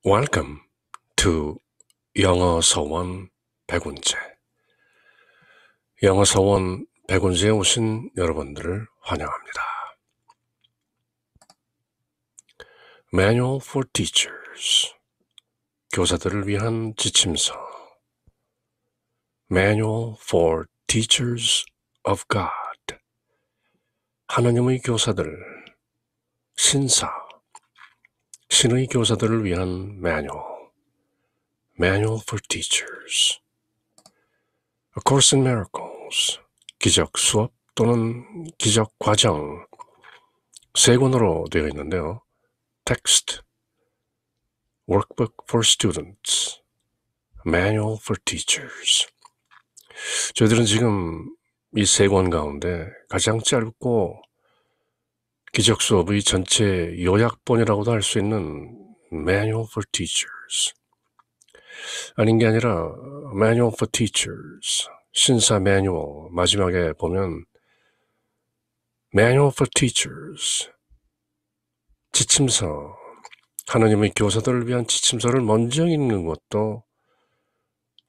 Welcome to 영어 서원 백운재. 영어 서원 백운재에 오신 여러분들을 환영합니다. Manual for Teachers, 교사들을 위한 지침서. Manual for Teachers of God, 하나님의 교사들, 신사, 신의 교사들을 위한 Manual for Teachers. A Course in Miracles, 기적 수업 또는 기적 과정, 세 권으로 되어 있는데요. Text, Workbook for Students, Manual for Teachers. 저희들은 지금 이 세 권 가운데 가장 짧고 기적 수업의 전체 요약본이라고도 할 수 있는 Manual for Teachers. 아닌 게 아니라 Manual for Teachers, 신사 매뉴얼 마지막에 보면 Manual for Teachers, 지침서, 하나님의 교사들을 위한 지침서를 먼저 읽는 것도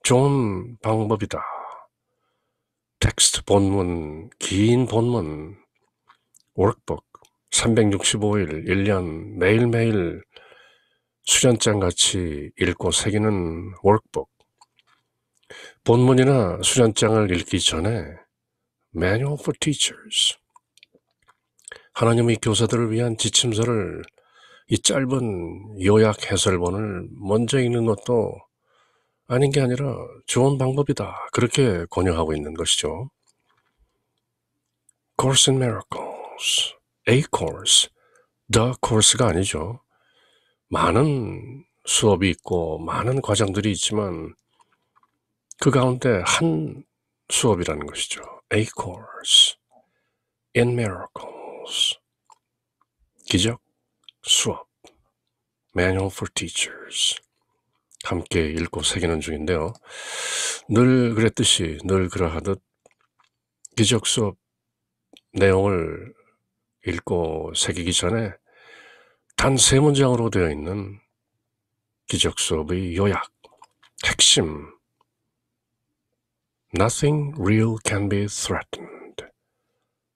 좋은 방법이다. 텍스트 본문, 긴 본문, 워크북, 365일, 1년 매일매일 수련장같이 읽고 새기는 워크북. 본문이나 수련장을 읽기 전에 Manual for Teachers, 하나님의 교사들을 위한 지침서를 이 짧은 요약 해설본을 먼저 읽는 것도 아닌 게 아니라 좋은 방법이다. 그렇게 권유하고 있는 것이죠. Course in Miracles, A course, the course가 아니죠. 많은 수업이 있고 많은 과정들이 있지만 그 가운데 한 수업이라는 것이죠. A course in miracles, 기적 수업, Manual for Teachers. 함께 읽고 새기는 중인데요. 늘 그랬듯이, 늘 그러하듯 기적 수업 내용을 읽고 새기기 전에 단 세 문장으로 되어 있는 기적 수업의 요약, 핵심. Nothing real can be threatened.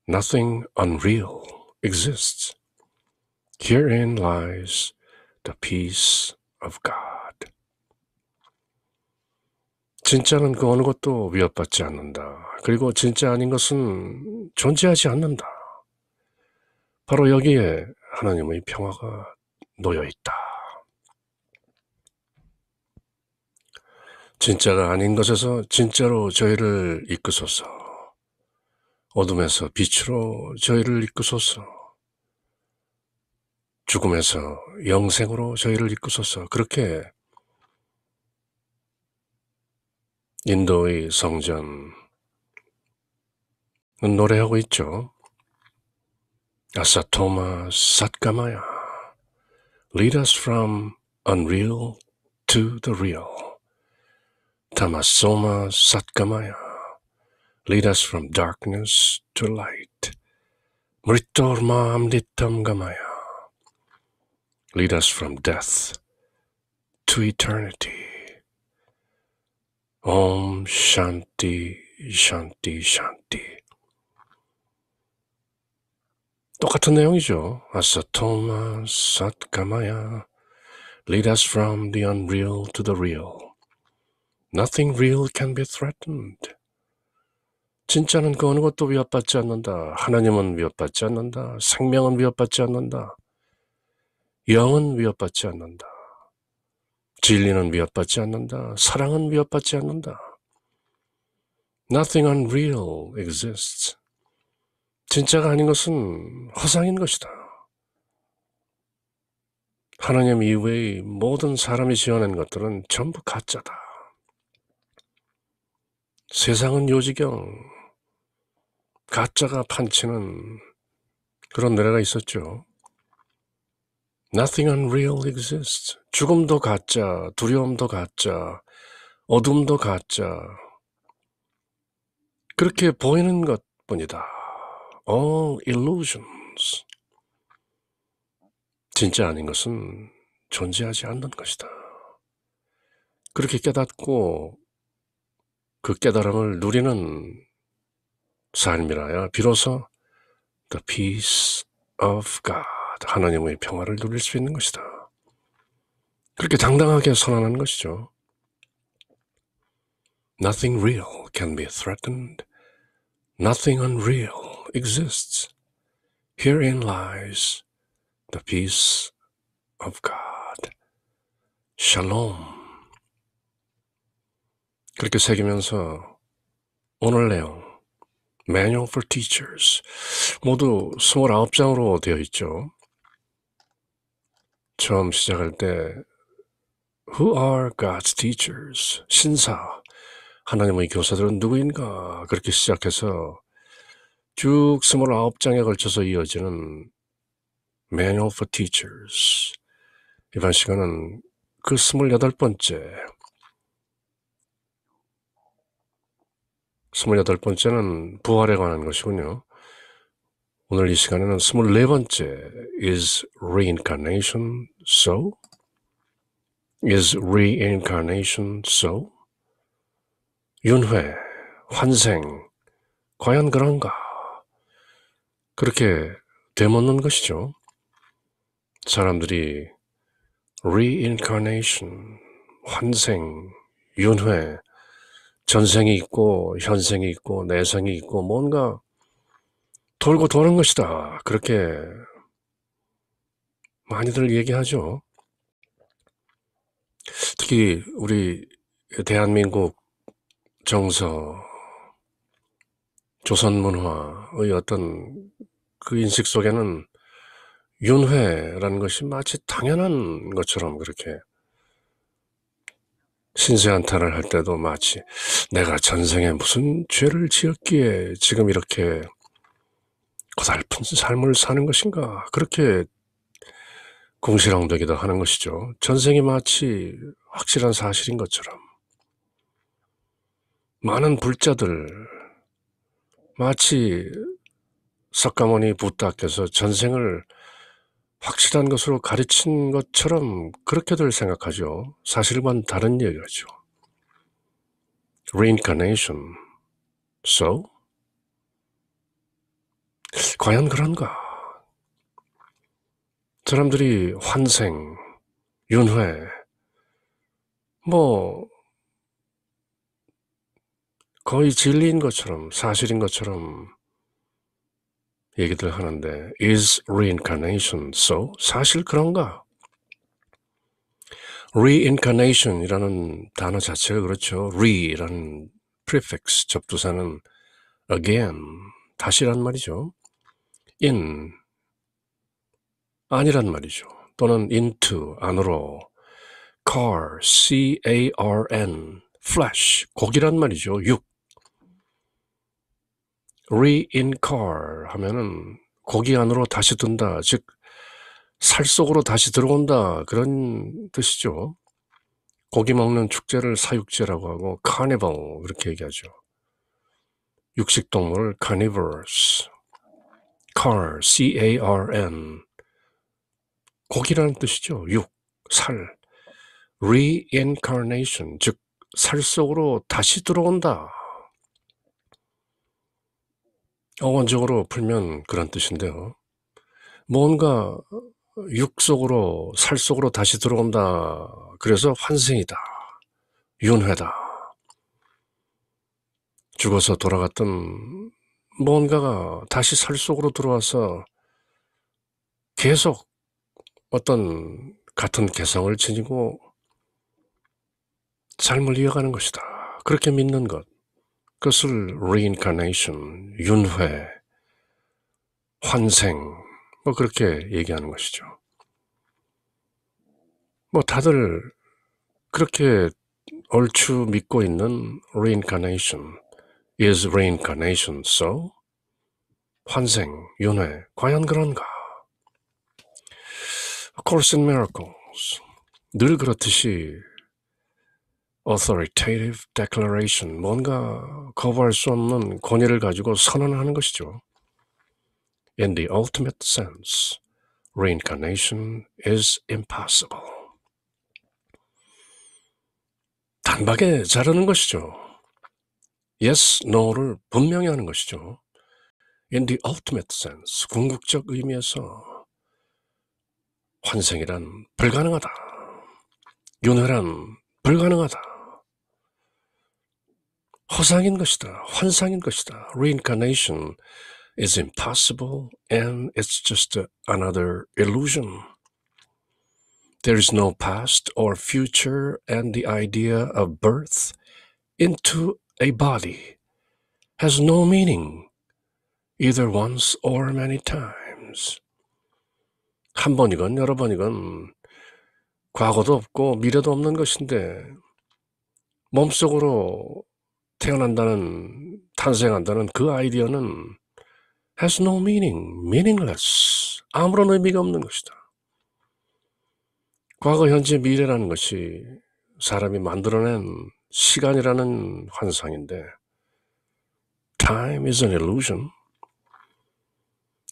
Nothing unreal exists. Herein lies the peace of God. 진짜는 그 어느 것도 위협받지 않는다. 그리고 진짜 아닌 것은 존재하지 않는다. 바로 여기에 하나님의 평화가 놓여 있다. 진짜가 아닌 것에서 진짜로 저희를 이끄소서. 어둠에서 빛으로 저희를 이끄소서. 죽음에서 영생으로 저희를 이끄소서. 그렇게 인도의 성전은 노래하고 있죠. 아사토마 삿가마야, lead us from unreal to the real. 타마소마 삿가마야, lead us from darkness to light. Mritorma amritamgamaya, lead us from death to eternity. Om Shanti Shanti Shanti. 똑같은 내용이죠. 아사토마 삿가마야, lead us from the unreal to the real. Nothing real can be threatened. 진짜는 그 어느 것도 위협받지 않는다. 하나님은 위협받지 않는다. 생명은 위협받지 않는다. 영은 위협받지 않는다. 진리는 위협받지 않는다. 사랑은 위협받지 않는다. Nothing unreal exists. 진짜가 아닌 것은 허상인 것이다. 하나님 이외의 모든 사람이 지어낸 것들은 전부 가짜다. 세상은 요지경, 가짜가 판치는 그런 노래가 있었죠. Nothing unreal exists. 죽음도 가짜, 두려움도 가짜, 어둠도 가짜. 그렇게 보이는 것뿐이다. All illusions. 진짜 아닌 것은 존재하지 않는 것이다. 그렇게 깨닫고 그 깨달음을 누리는 삶이라야 비로소 the peace of God, 하나님의 평화를 누릴 수 있는 것이다. 그렇게 당당하게 선언하는 것이죠. Nothing real can be threatened. Nothing unreal exists. Herein lies the peace of God. Shalom. 그렇게 새기면서 오늘 내용 Manual for Teachers 모두 29장으로 되어 있죠. 처음 시작할 때 Who are God's teachers? 신사, 하나님의 교사들은 누구인가? 그렇게 시작해서 쭉 29장에 걸쳐서 이어지는 Manual for Teachers. 이번 시간은 그 28번째는 부활에 관한 것이군요. 오늘 이 시간에는 24번째 Is Reincarnation so? Is Reincarnation so? 윤회, 환생, 과연 그런가? 그렇게 되묻는 것이죠. 사람들이 Reincarnation, 환생, 윤회, 전생이 있고 현생이 있고 내생이 있고 뭔가 돌고 도는 것이다. 그렇게 많이들 얘기하죠. 특히 우리 대한민국 정서, 조선문화의 어떤 그 인식 속에는 윤회라는 것이 마치 당연한 것처럼 그렇게 신세한탄을 할 때도 마치 내가 전생에 무슨 죄를 지었기에 지금 이렇게 고달픈 삶을 사는 것인가 그렇게 궁시렁대기도 하는 것이죠. 전생이 마치 확실한 사실인 것처럼 많은 불자들 마치 석가모니 부다께서 전생을 확실한 것으로 가르친 것처럼 그렇게들 생각하죠. 사실과는 다른 얘기죠. Reincarnation. So? 과연 그런가? 사람들이 환생, 윤회, 거의 진리인 것처럼, 사실인 것처럼 얘기들 하는데 Is reincarnation so? 사실 그런가? Reincarnation이라는 단어 자체가 그렇죠. Re라는 prefix, 접두사는 again, 다시란 말이죠. In, 아니란 말이죠. 또는 into, 안으로. car, C-A-R-N, flesh, 고기란 말이죠. 육. reincar 하면은 고기 안으로 다시 든다, 즉 살 속으로 다시 들어온다 그런 뜻이죠. 고기 먹는 축제를 사육제라고 하고 carnival 그렇게 얘기하죠. 육식동물 carnivores, car, C-A-R-N, 고기라는 뜻이죠. 육, 살. reincarnation, 즉 살 속으로 다시 들어온다. 어원적으로 풀면 그런 뜻인데요. 뭔가 육 속으로, 살 속으로 다시 들어온다. 그래서 환생이다. 윤회다. 죽어서 돌아갔던 뭔가가 다시 살 속으로 들어와서 계속 어떤 같은 개성을 지니고 삶을 이어가는 것이다. 그렇게 믿는 것. 그것을 reincarnation, 윤회, 환생, 그렇게 얘기하는 것이죠. 다들 그렇게 얼추 믿고 있는 reincarnation, is reincarnation so? 환생, 윤회, 과연 그런가? A Course in Miracles, 늘 그렇듯이 authoritative declaration, 뭔가 거부할 수 없는 권위를 가지고 선언하는 것이죠. In the ultimate sense, reincarnation is impossible. 단박에 자르는 것이죠. yes, no를 분명히 하는 것이죠. in the ultimate sense, 궁극적 의미에서 환생이란 불가능하다. 윤회란 불가능하다. 허상인 것이다. 환상인 것이다. Reincarnation is impossible and it's just another illusion. There is no past or future and the idea of birth into a body has no meaning either once or many times. 한 번이건 여러 번이건 과거도 없고 미래도 없는 것인데 몸속으로 탄생한다는 그 아이디어는 has no meaning, meaningless, 아무런 의미가 없는 것이다. 과거, 현재, 미래라는 것이 사람이 만들어낸 시간이라는 환상인데 time is an illusion.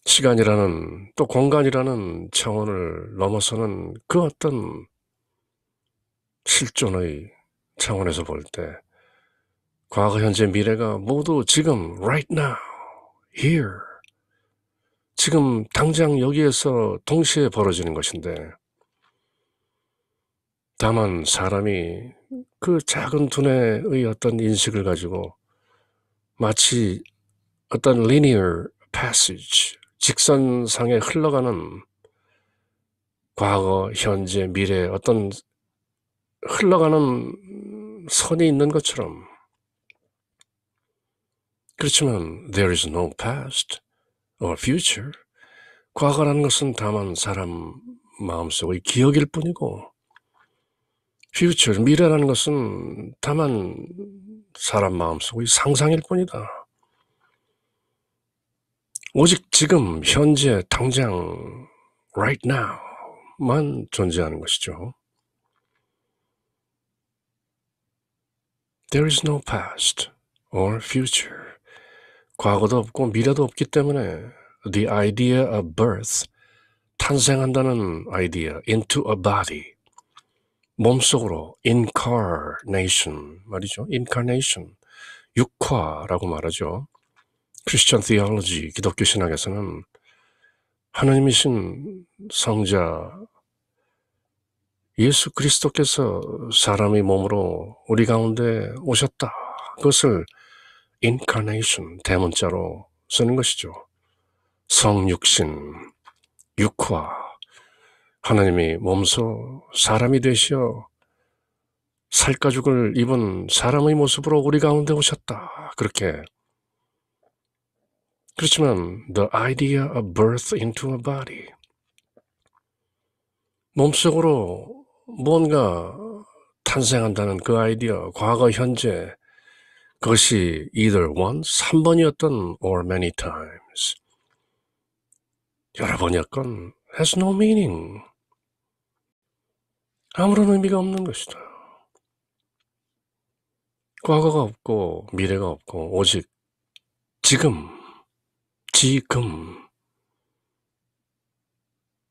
시간이라는 또 공간이라는 차원을 넘어서는 그 어떤 실존의 차원에서 볼 때 과거, 현재, 미래가 모두 지금 right now, here 지금 당장 여기에서 동시에 벌어지는 것인데 다만 사람이 그 작은 두뇌의 어떤 인식을 가지고 마치 어떤 linear passage, 직선상에 흘러가는 과거, 현재, 미래 어떤 흘러가는 선이 있는 것처럼 그렇지만 there is no past or future. 과거라는 것은 다만 사람 마음속의 기억일 뿐이고 future, 미래라는 것은 다만 사람 마음속의 상상일 뿐이다. 오직 지금, 현재, 당장, right now만 존재하는 것이죠. There is no past or future. 과거도 없고 미래도 없기 때문에 the idea of birth, 탄생한다는 아이디어, into a body, 몸속으로, incarnation 말이죠. incarnation, 육화라고 말하죠. Christian theology, 기독교 신학에서는 하나님이신 성자 예수 그리스도께서 사람의 몸으로 우리 가운데 오셨다. 그것을 incarnation, 대문자로 쓰는 것이죠. 성육신, 육화, 하나님이 몸소 사람이 되시어 살가죽을 입은 사람의 모습으로 우리 가운데 오셨다. 그렇게. 그렇지만 the idea of birth into a body, 몸속으로 뭔가 탄생한다는 그 아이디어, 과거, 현재, 그것이 either once, 한 번이었던 or many times, 여러 번이었건 has no meaning, 아무런 의미가 없는 것이다. 과거가 없고 미래가 없고 오직 지금, 지금.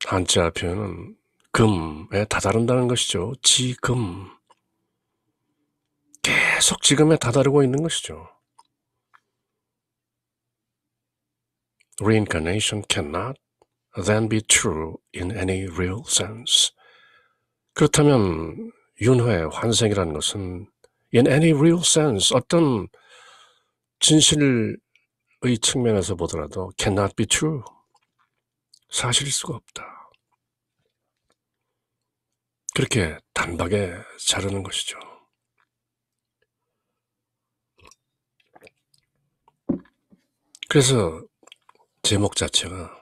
한자 표현은 금에 다다른다는 것이죠. 지금. 계속 지금에 다다르고 있는 것이죠. Reincarnation cannot then be true in any real sense. 그렇다면 윤회, 환생이라는 것은 in any real sense, 어떤 진실의 측면에서 보더라도 cannot be true, 사실일 수가 없다. 그렇게 단박에 자르는 것이죠. 그래서 제목 자체가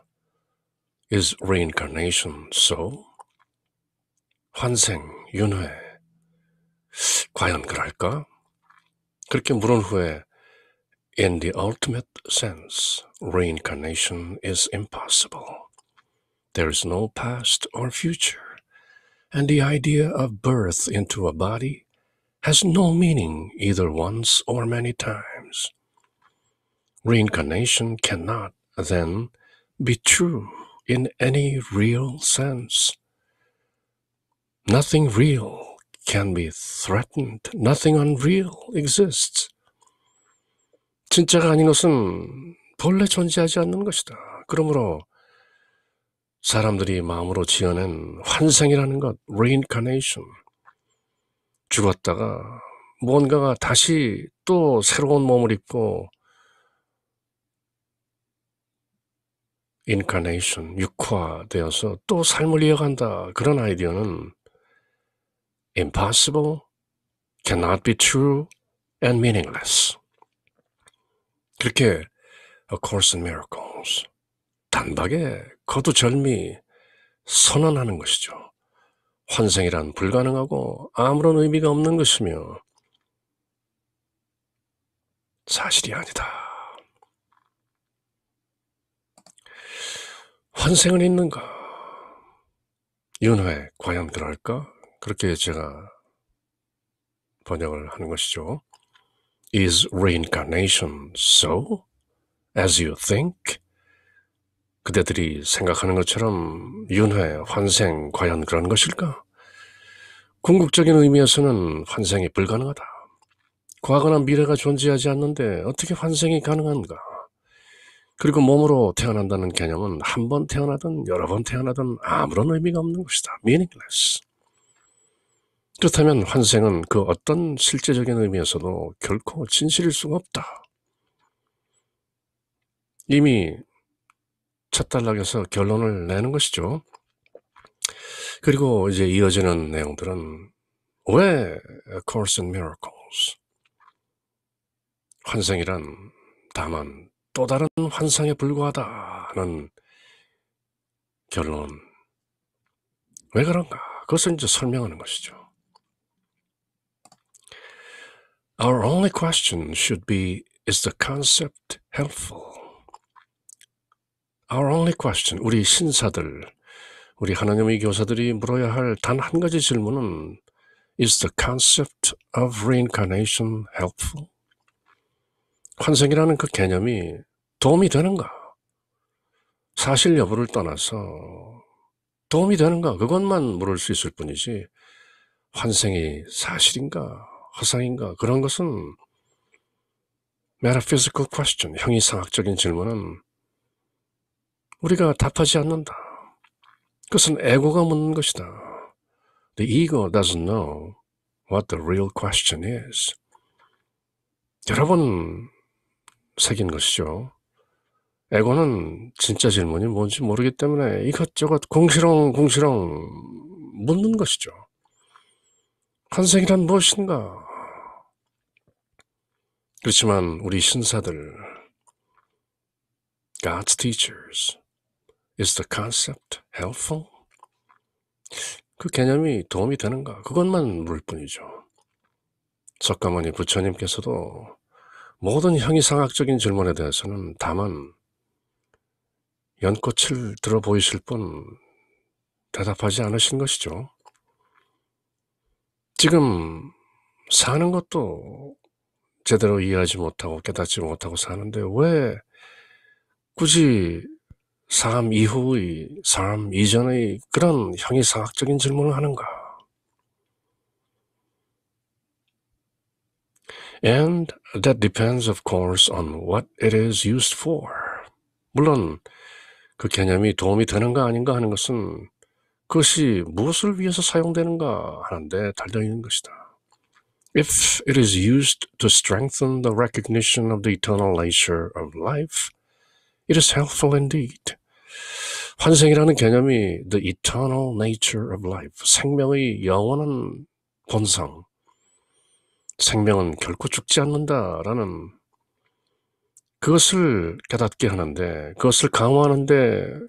Is reincarnation so? 환생, 윤회, 과연 그럴까? 그렇게 물은 후에 In the ultimate sense, reincarnation is impossible. There is no past or future, and the idea of birth into a body has no meaning either once or many times. Reincarnation cannot, then, be true in any real sense. Nothing real can be threatened. Nothing unreal exists. 진짜가 아닌 것은 본래 존재하지 않는 것이다. 그러므로 사람들이 마음으로 지어낸 환생이라는 것, reincarnation, 죽었다가 무언가가 다시 또 새로운 몸을 입고 incarnation, 육화되어서 또 삶을 이어간다. 그런 아이디어는 impossible, cannot be true, and meaningless. 그렇게 A Course in Miracles, 단박에 거두절미 선언하는 것이죠. 환생이란 불가능하고 아무런 의미가 없는 것이며 사실이 아니다. 환생은 있는가? 윤회, 과연 그럴까? 그렇게 제가 번역을 하는 것이죠. Is reincarnation so, as you think? 그대들이 생각하는 것처럼 윤회, 환생, 과연 그런 것일까? 궁극적인 의미에서는 환생이 불가능하다. 과거나 미래가 존재하지 않는데 어떻게 환생이 가능한가? 그리고 몸으로 태어난다는 개념은 한 번 태어나든 여러 번 태어나든 아무런 의미가 없는 것이다. meaningless. 그렇다면 환생은 그 어떤 실제적인 의미에서도 결코 진실일 수가 없다. 이미 첫 단락에서 결론을 내는 것이죠. 그리고 이제 이어지는 내용들은 왜 A Course in Miracles? 환생이란 다만 또 다른 환상에 불과하다는 결론. 왜 그런가? 그것을 이제 설명하는 것이죠. Our only question should be, is the concept helpful? Our only question, 우리 신사들, 우리 하나님의 교사들이 물어야 할 단 한 가지 질문은 Is the concept of reincarnation helpful? 환생이라는 그 개념이 도움이 되는가? 사실 여부를 떠나서 도움이 되는가? 그것만 물을 수 있을 뿐이지 환생이 사실인가? 허상인가? 그런 것은 metaphysical question, 형이상학적인 질문은 우리가 답하지 않는다. 그것은 에고가 묻는 것이다. The ego doesn't know what the real question is. 여러 번 새긴 것이죠. 에고는 진짜 질문이 뭔지 모르기 때문에 이것저것 궁시렁궁시렁 묻는 것이죠. 환생이란 무엇인가? 그렇지만 우리 신사들, God's teachers, is the concept helpful? 그 개념이 도움이 되는가? 그것만 물을 뿐이죠. 석가모니 부처님께서도 모든 형이상학적인 질문에 대해서는 다만 연꽃을 들어 보이실 뿐 대답하지 않으신 것이죠. 지금 사는 것도 제대로 이해하지 못하고 깨닫지 못하고 사는데 왜 굳이 삶 이후의, 삶 이전의 그런 형이상학적인 질문을 하는가? And that depends, of course, on what it is used for. 물론 그 개념이 도움이 되는가 아닌가 하는 것은 그것이 무엇을 위해서 사용되는가 하는데 달려있는 것이다. If it is used to strengthen the recognition of the eternal nature of life, it is helpful indeed. 환생이라는 개념이 the eternal nature of life, 생명의 영원한 본성, 생명은 결코 죽지 않는다라는 그것을 깨닫게 하는데, 그것을 강화하는데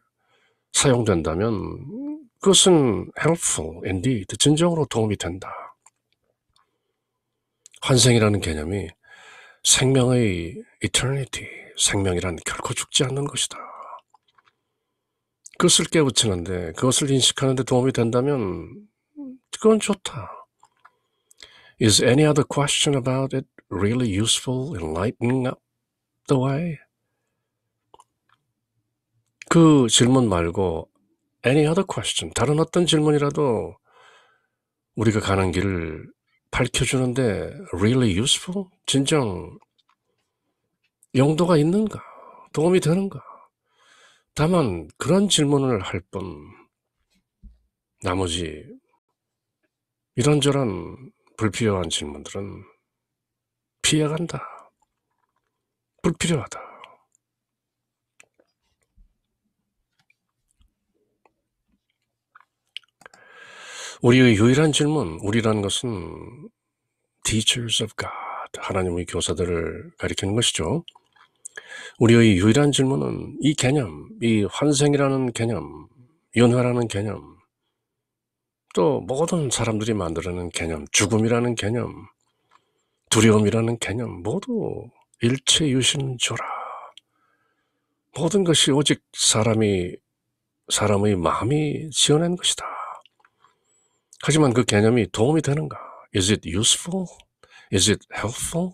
사용된다면 그것은 helpful indeed, 진정으로 도움이 된다. 환생이라는 개념이 생명의 eternity, 생명이란 결코 죽지 않는 것이다. 그것을 깨우치는데, 그것을 인식하는데 도움이 된다면 그건 좋다. Is any other question about it really useful in lightening up the way? 그 질문 말고 any other question, 다른 어떤 질문이라도 우리가 가는 길을 밝혀주는데 really useful? 진정 용도가 있는가? 도움이 되는가? 다만 그런 질문을 할 뿐 나머지 이런저런 불필요한 질문들은 피해간다. 불필요하다. 우리의 유일한 질문, 우리라는 것은 teachers of God, 하나님의 교사들을 가리키는 것이죠. 우리의 유일한 질문은 이 개념, 이 환생이라는 개념, 윤회라는 개념, 또 모든 사람들이 만들어낸 개념, 죽음이라는 개념, 두려움이라는 개념, 모두 일체 유심조라. 모든 것이 오직 사람의 마음이 지어낸 것이다. 하지만 그 개념이 도움이 되는가? Is it useful? Is it helpful?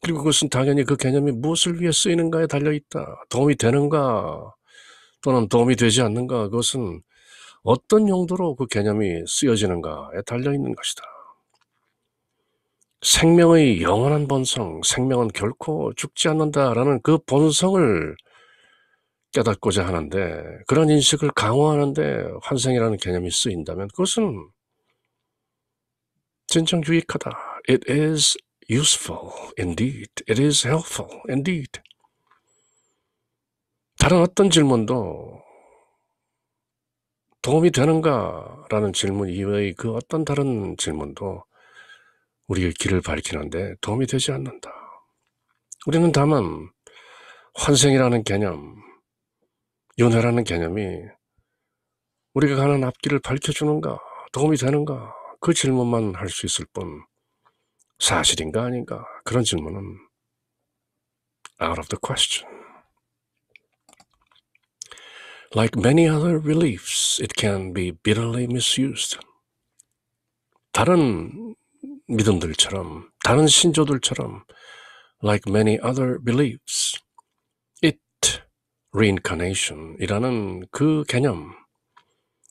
그리고 그것은 당연히 그 개념이 무엇을 위해 쓰이는가에 달려있다. 도움이 되는가 또는 도움이 되지 않는가, 그것은 어떤 용도로 그 개념이 쓰여지는가에 달려있는 것이다. 생명의 영원한 본성, 생명은 결코 죽지 않는다라는 그 본성을 깨닫고자 하는데, 그런 인식을 강화하는데 환생이라는 개념이 쓰인다면 그것은 진정 유익하다. It is useful indeed. It is helpful indeed. 다른 어떤 질문도 도움이 되는가 라는 질문 이외의 그 어떤 다른 질문도 우리의 길을 밝히는데 도움이 되지 않는다. 우리는 다만 환생이라는 개념, 윤회라는 개념이 우리가 가는 앞길을 밝혀주는가, 도움이 되는가, 그 질문만 할 수 있을 뿐 사실인가 아닌가, 그런 질문은 out of the question. Like many other beliefs, it can be bitterly misused. 다른 믿음들처럼, 다른 신조들처럼 like many other beliefs, it, reincarnation이라는 그 개념,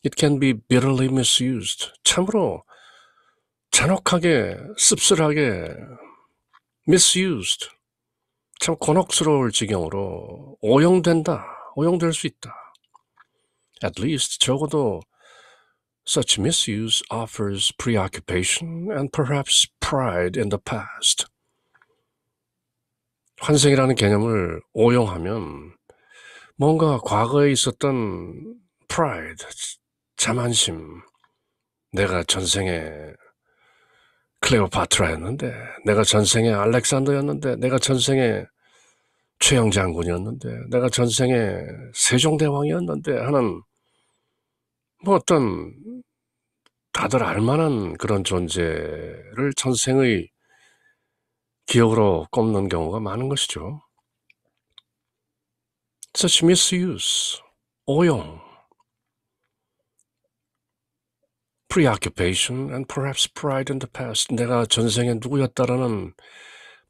it can be bitterly misused. 참으로 잔혹하게, 씁쓸하게 misused, 참 곤혹스러울 지경으로 오용될 수 있다. At least 적어도 such misuse offers preoccupation and perhaps pride in the past. 환생이라는 개념을 오용하면 뭔가 과거에 있었던 pride, 자만심, 내가 전생에 클레오파트라였는데, 내가 전생에 알렉산더였는데, 내가 전생에 최영 장군이었는데, 내가 전생에 세종대왕이었는데 하는 뭐 어떤 다들 알만한 그런 존재를 전생의 기억으로 꼽는 경우가 많은 것이죠. Such misuse, 오용, preoccupation and perhaps pride in the past. 내가 전생에 누구였다라는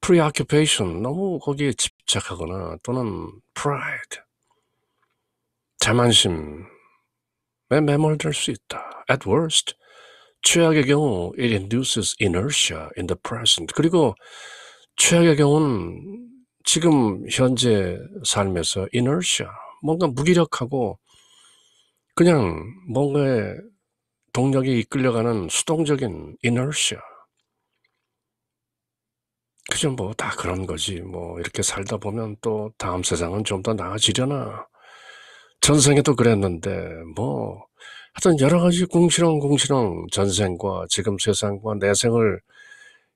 preoccupation, 너무 거기에 집착하거나 또는 pride, 자만심에 매몰될 수 있다. At worst, 최악의 경우 it induces inertia in the present. 그리고 최악의 경우는 지금 현재 삶에서 inertia, 뭔가 무기력하고 그냥 뭔가에 동력이 이끌려가는 수동적인 inertia. 그저 뭐 다 그런 거지. 뭐 이렇게 살다 보면 또 다음 세상은 좀 더 나아지려나. 전생에도 그랬는데 뭐 하여튼 여러 가지 궁시렁궁시렁 전생과 지금 세상과 내생을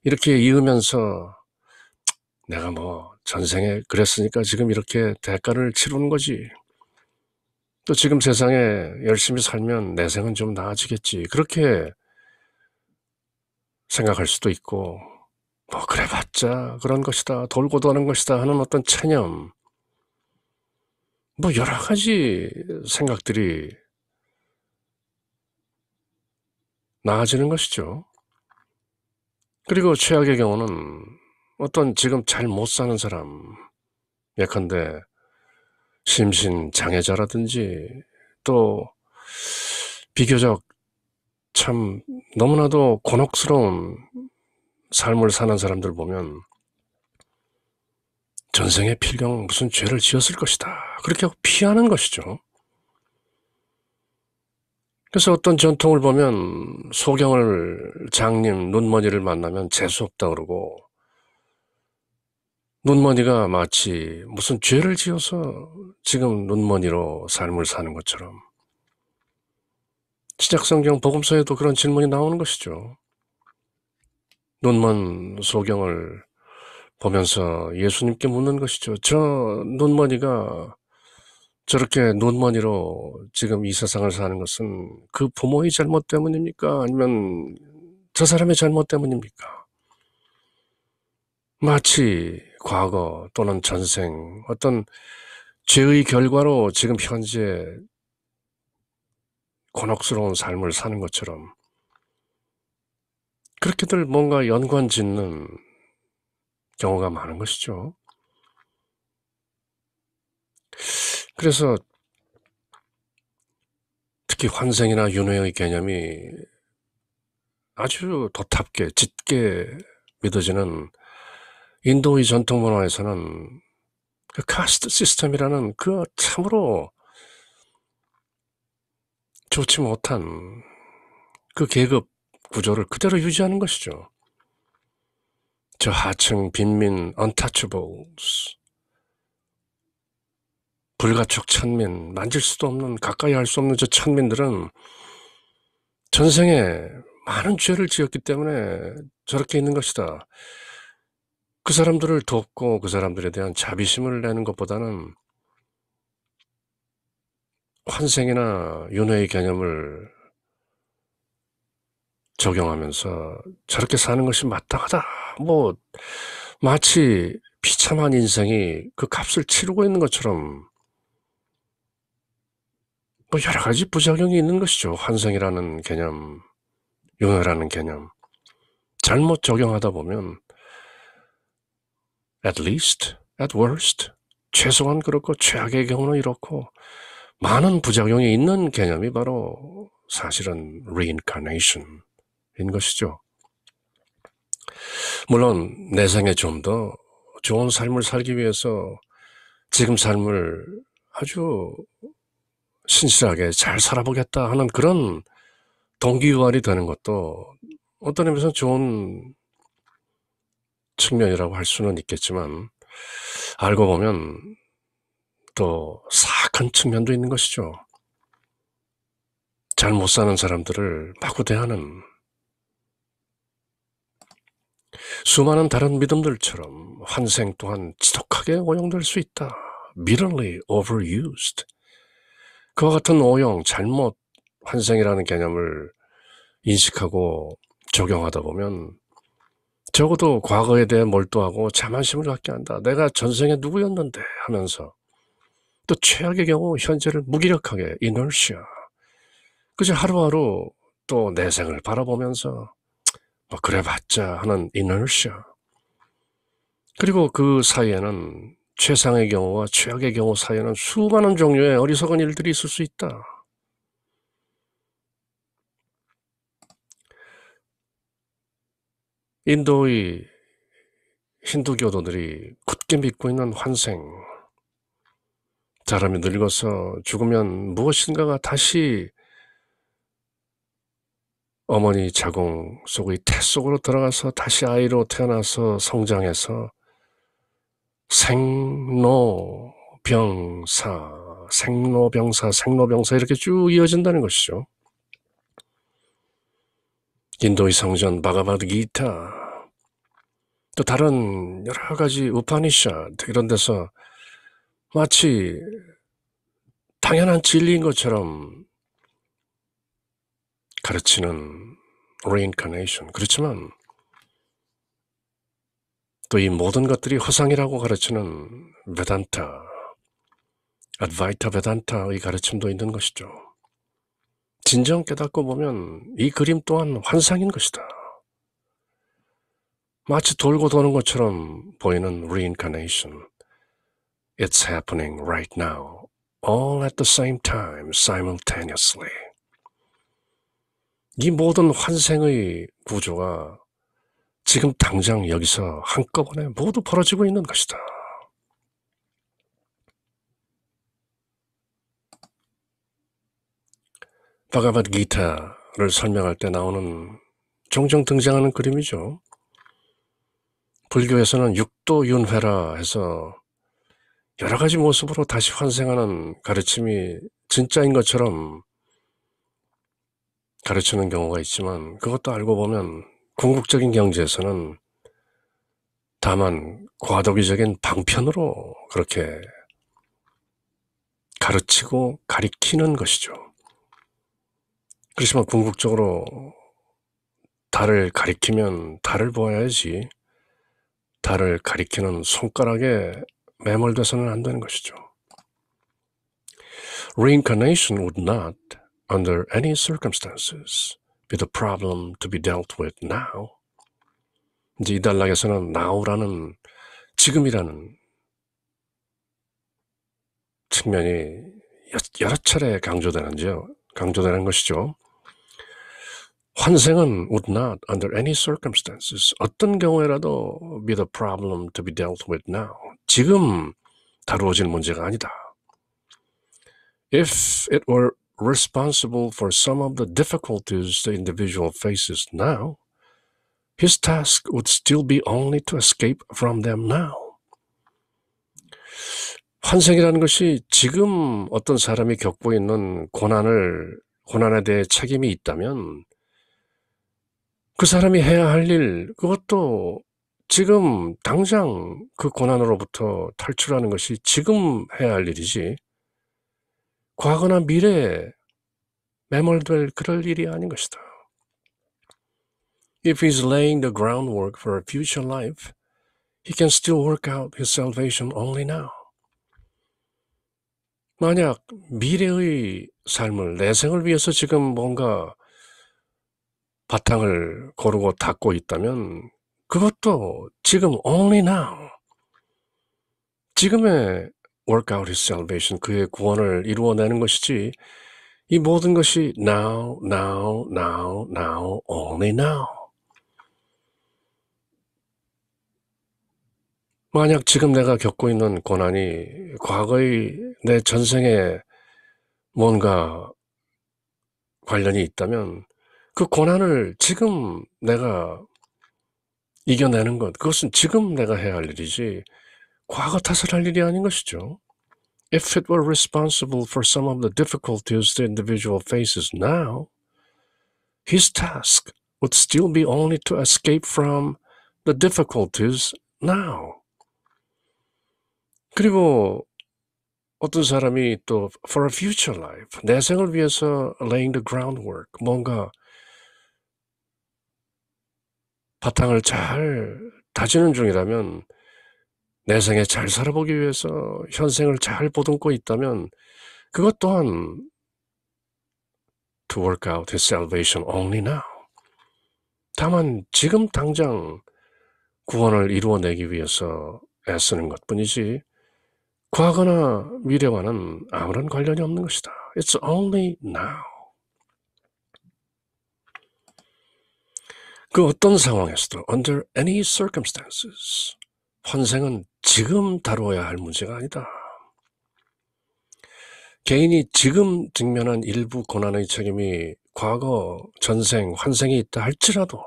이렇게 이으면서 내가 뭐 전생에 그랬으니까 지금 이렇게 대가를 치르는 거지. 또 지금 세상에 열심히 살면 내생은 좀 나아지겠지. 그렇게 생각할 수도 있고, 뭐 그래봤자 그런 것이다, 돌고 도는 것이다 하는 어떤 체념, 뭐 여러 가지 생각들이 나아지는 것이죠. 그리고 최악의 경우는 어떤 지금 잘 못 사는 사람, 예컨대 심신장애자라든지 또 비교적 참 너무나도 곤혹스러운 삶을 사는 사람들 보면 전생에 필경 무슨 죄를 지었을 것이다, 그렇게 하고 피하는 것이죠. 그래서 어떤 전통을 보면 소경을 장님 눈머니를 만나면 재수없다 그러고, 눈머니가 마치 무슨 죄를 지어서 지금 눈머니로 삶을 사는 것처럼 신약성경 복음서에도 그런 질문이 나오는 것이죠. 눈먼 소경을 보면서 예수님께 묻는 것이죠. 저 눈머니가 저렇게 눈머니로 지금 이 세상을 사는 것은 그 부모의 잘못 때문입니까? 아니면 저 사람의 잘못 때문입니까? 마치 과거 또는 전생 어떤 죄의 결과로 지금 현재 곤혹스러운 삶을 사는 것처럼 그렇게들 뭔가 연관 짓는 경우가 많은 것이죠. 그래서 특히 환생이나 윤회의 개념이 아주 도탑게 짙게 믿어지는 인도의 전통 문화에서는 그 카스트 시스템이라는 그 참으로 좋지 못한 그 계급 구조를 그대로 유지하는 것이죠. 저 하층 빈민 untouchables, 불가촉 천민, 만질 수도 없는, 가까이 할 수 없는 저 천민들은 전생에 많은 죄를 지었기 때문에 저렇게 있는 것이다. 그 사람들을 돕고 그 사람들에 대한 자비심을 내는 것보다는 환생이나 윤회의 개념을 적용하면서 저렇게 사는 것이 마땅하다, 뭐 마치 비참한 인생이 그 값을 치르고 있는 것처럼 뭐 여러 가지 부작용이 있는 것이죠. 환생이라는 개념, 윤회라는 개념 잘못 적용하다 보면 at least, at worst, 최소한 그렇고 최악의 경우는 이렇고 많은 부작용이 있는 개념이 바로 사실은 reincarnation인 것이죠. 물론 내 생에 좀 더 좋은 삶을 살기 위해서 지금 삶을 아주 신실하게 잘 살아보겠다 하는 그런 동기유발이 되는 것도 어떤 의미에서 좋은 측면이라고 할 수는 있겠지만, 알고 보면 또 사악한 측면도 있는 것이죠. 잘 못 사는 사람들을 마구 대하는, 수많은 다른 믿음들처럼 환생 또한 지독하게 오용될 수 있다. Bitterly overused. 그와 같은 오용, 잘못 환생이라는 개념을 인식하고 적용하다 보면 적어도 과거에 대해 몰두하고 자만심을 갖게 한다. 내가 전생에 누구였는데 하면서 또 최악의 경우 현재를 무기력하게 inertia, 그저 하루하루 또 내생을 바라보면서 뭐 그래봤자 하는 inertia, 그리고 그 사이에는 최상의 경우와 최악의 경우 사이에는 수많은 종류의 어리석은 일들이 있을 수 있다. 인도의 힌두교도들이 굳게 믿고 있는 환생, 사람이 늙어서 죽으면 무엇인가가 다시 어머니 자궁 속의 태 속으로 들어가서 다시 아이로 태어나서 성장해서 생로병사 이렇게 쭉 이어진다는 것이죠. 인도의 성전 바가바드 기타, 또 다른 여러 가지 우파니샤드 이런 데서 마치 당연한 진리인 것처럼 가르치는 reincarnation, 그렇지만 또 이 모든 것들이 허상이라고 가르치는 베단타, 아드바이타 베단타의 가르침도 있는 것이죠. 진정 깨닫고 보면 이 그림 또한 환상인 것이다. 마치 돌고 도는 것처럼 보이는 reincarnation. It's happening right now, all at the same time, simultaneously. 이 모든 환생의 구조가 지금 당장 여기서 한꺼번에 모두 벌어지고 있는 것이다. 바가바드기타를 설명할 때 나오는 종종 등장하는 그림이죠. 불교에서는 육도윤회라 해서 여러 가지 모습으로 다시 환생하는 가르침이 진짜인 것처럼 가르치는 경우가 있지만, 그것도 알고 보면 궁극적인 경지에서는 다만 과도기적인 방편으로 그렇게 가르치고 가리키는 것이죠. 그렇지만 궁극적으로 달을 가리키면 달을 보아야지 달을 가리키는 손가락에 매몰돼서는 안 되는 것이죠. Reincarnation would not, under any circumstances, be the problem to be dealt with now. 이제 이 단락에서는 now라는 지금이라는 측면이 여러 차례 강조되는 것이죠. 환생은 would not, under any circumstances, 어떤 경우에라도 be the problem to be dealt with now. 지금 다루어질 문제가 아니다. If it were responsible for some of the difficulties the individual faces now, his task would still be only to escape from them now. 환생이라는 것이 지금 어떤 사람이 겪고 있는 고난에 대해 책임이 있다면 그 사람이 해야 할 일, 그것도 지금 당장 그 고난으로부터 탈출하는 것이 지금 해야 할 일이지, 과거나 미래에 매몰될 그럴 일이 아닌 것이다. If he's laying the groundwork for a future life, he can still work out his salvation only now. 만약 미래의 삶을, 내생을 위해서 지금 뭔가 바탕을 고르고 닦고 있다면 그것도 지금 only now, 지금에 work out his salvation, 그의 구원을 이루어내는 것이지, 이 모든 것이 now, now, now, now, only now. 만약 지금 내가 겪고 있는 고난이 과거의 내 전생에 뭔가 관련이 있다면 그 고난을 지금 내가 이겨내는 것, 그것은 지금 내가 해야 할 일이지 과거 탓을 할 일이 아닌 것이죠. If it were responsible for some of the difficulties the individual faces now, his task would still be only to escape from the difficulties now. 그리고 어떤 사람이 또 for a future life, 내생을 위해서 laying the groundwork, 뭔가 바탕을 잘 다지는 중이라면, 내생에 잘 살아보기 위해서 현생을 잘 보듬고 있다면 그것 또한 to work out his salvation only now. 다만 지금 당장 구원을 이루어내기 위해서 애쓰는 것뿐이지 과거나 미래와는 아무런 관련이 없는 것이다. It's only now. 그 어떤 상황에서도 under any circumstances, 환생은 지금 다루어야 할 문제가 아니다. 개인이 지금 직면한 일부 고난의 책임이 과거, 전생, 환생이 있다 할지라도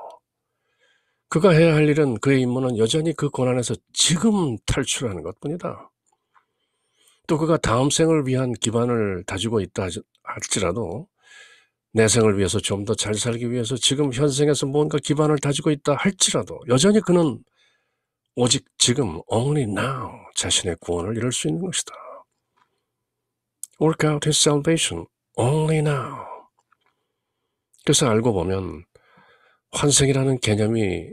그가 해야 할 일은, 그의 임무는 여전히 그 고난에서 지금 탈출하는 것뿐이다. 또 그가 다음 생을 위한 기반을 다지고 있다 할지라도, 내 생을 위해서 좀 더 잘 살기 위해서 지금 현생에서 뭔가 기반을 다지고 있다 할지라도 여전히 그는 오직 지금 only now 자신의 구원을 이룰 수 있는 것이다. Work out his salvation only now. 그래서 알고 보면 환생이라는 개념이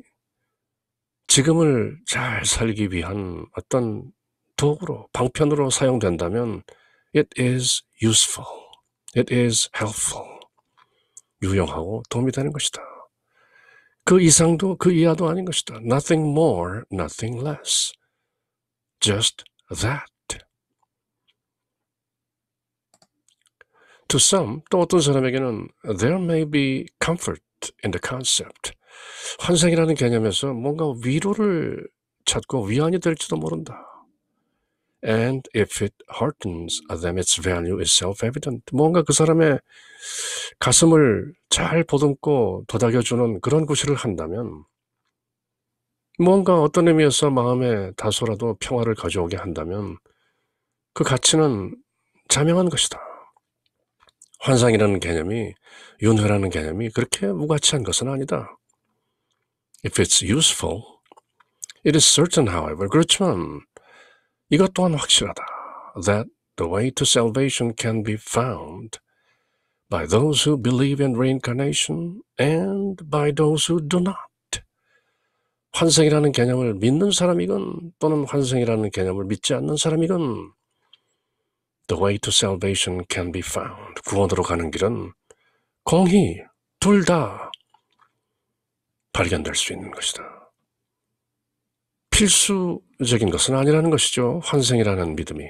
지금을 잘 살기 위한 어떤 도구로, 방편으로 사용된다면 it is useful, it is helpful, 유용하고 도움이 되는 것이다. 그 이상도 그 이하도 아닌 것이다. Nothing more, nothing less. Just that. To some, 또 어떤 사람에게는 there may be comfort in the concept. 환생이라는 개념에서 뭔가 위로를 찾고 위안이 될지도 모른다. And if it heartens them, its value is self-evident. 뭔가 그 사람의 가슴을 잘 보듬고 도닥여주는 그런 구실을 한다면 뭔가 어떤 의미에서 마음에 다소라도 평화를 가져오게 한다면 그 가치는 자명한 것이다. 환상이라는 개념이, 윤회라는 개념이 그렇게 무가치한 것은 아니다. If it's useful, it is certain, however. 그렇지만 이것 또한 확실하다. That the way to salvation can be found by those who believe in reincarnation and by those who do not. 환생이라는 개념을 믿는 사람이건 또는 환생이라는 개념을 믿지 않는 사람이건 The way to salvation can be found. 구원으로 가는 길은 공히 둘 다 발견될 수 있는 것이다. 필수적인 것은 아니라는 것이죠. 환생이라는 믿음이.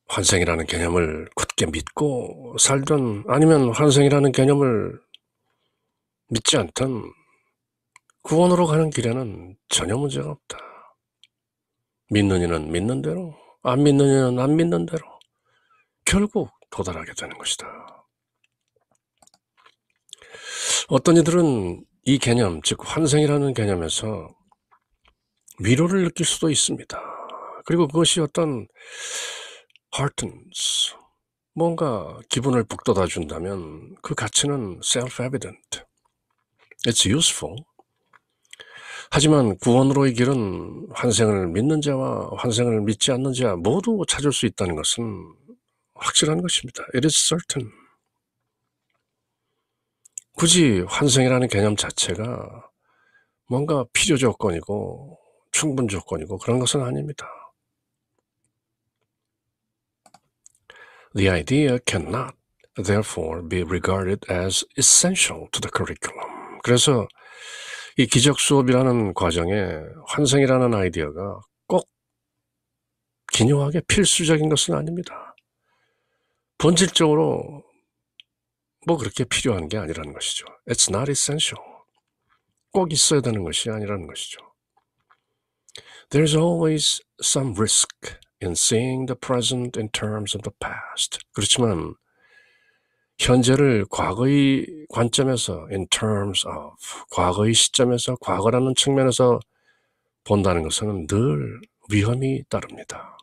환생이라는 개념을 굳게 믿고 살든 아니면 환생이라는 개념을 믿지 않든 구원으로 가는 길에는 전혀 문제가 없다. 믿는 이는 믿는 대로, 안 믿는 이는 안 믿는 대로 결국 도달하게 되는 것이다. 어떤 이들은 이 개념, 즉 환생이라는 개념에서 위로를 느낄 수도 있습니다. 그리고 그것이 어떤 heartens, 뭔가 기분을 북돋아 준다면 그 가치는 self-evident. It's useful. 하지만 구원으로의 길은 환생을 믿는 자와 환생을 믿지 않는 자 모두 찾을 수 있다는 것은 확실한 것입니다. It is certain. 굳이 환생이라는 개념 자체가 뭔가 필요 조건이고 충분 조건이고 그런 것은 아닙니다. The idea cannot, therefore, be regarded as essential to the curriculum. 그래서 이 기적 수업이라는 과정에 환생이라는 아이디어가 꼭 기묘하게 필수적인 것은 아닙니다. 본질적으로 뭐 그렇게 필요한 게 아니라는 것이죠. It's not essential. 꼭 있어야 되는 것이 아니라는 것이죠. There's always some risk in seeing the present in terms of the past. 그렇지만 현재를 과거의 관점에서 in terms of, 과거의 시점에서 과거라는 측면에서 본다는 것은 늘 위험이 따릅니다.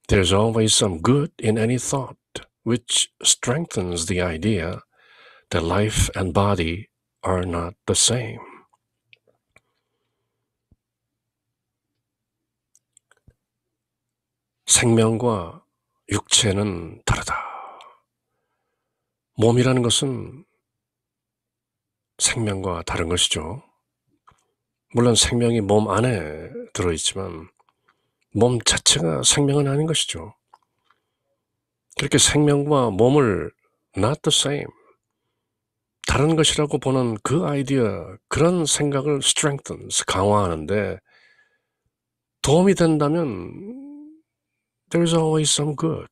There's always some good in any thought which strengthens the idea that life and body are not the same. 생명과 육체는 다르다. 몸이라는 것은 생명과 다른 것이죠. 물론 생명이 몸 안에 들어있지만 몸 자체가 생명은 아닌 것이죠. 그렇게 생명과 몸을 not the same, 다른 것이라고 보는 그 아이디어, 그런 생각을 strengthens, 강화하는데 도움이 된다면 there's always some good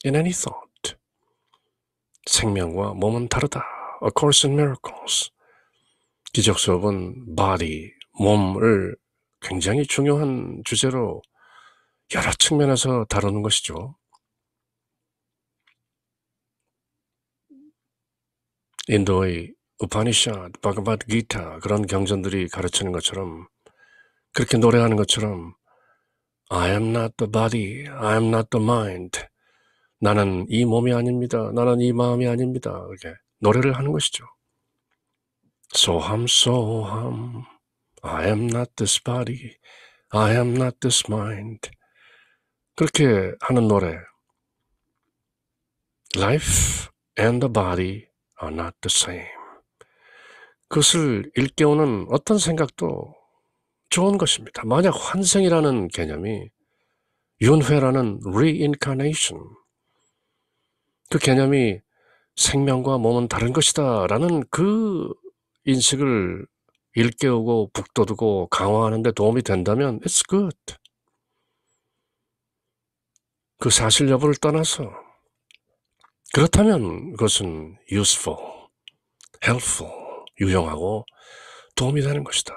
in any thought. 생명과 몸은 다르다. A Course in Miracles. 기적 수업은 body, 몸을 굉장히 중요한 주제로 여러 측면에서 다루는 것이죠. 인도의 우파니샤드, 바가바드 기타 그런 경전들이 가르치는 것처럼 그렇게 노래하는 것처럼 I am not the body, I am not the mind. 나는 이 몸이 아닙니다. 나는 이 마음이 아닙니다. 이렇게 노래를 하는 것이죠. 소함 소함 I am not this body, I am not this mind. 그렇게 하는 노래. Life and the body are not the same. 그것을 일깨우는 어떤 생각도 좋은 것입니다. 만약 환생이라는 개념이 윤회라는 reincarnation, 그 개념이 생명과 몸은 다른 것이다 라는 그 인식을 일깨우고 북돋우고 강화하는 데 도움이 된다면 it's good. 그 사실 여부를 떠나서 그렇다면 그것은 useful, helpful, 유용하고 도움이 되는 것이다.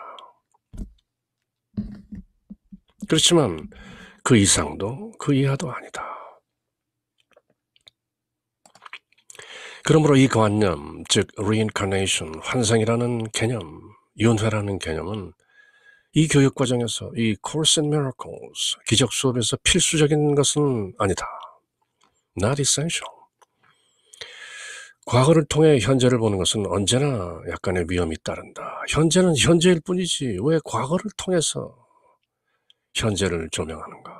그렇지만 그 이상도 그 이하도 아니다. 그러므로 이 관념, 즉 reincarnation, 환생이라는 개념, 윤회라는 개념은 이 교육 과정에서 이 Course in Miracles, 기적 수업에서 필수적인 것은 아니다. Not essential. 과거를 통해 현재를 보는 것은 언제나 약간의 위험이 따른다. 현재는 현재일 뿐이지 왜 과거를 통해서 현재를 조명하는가?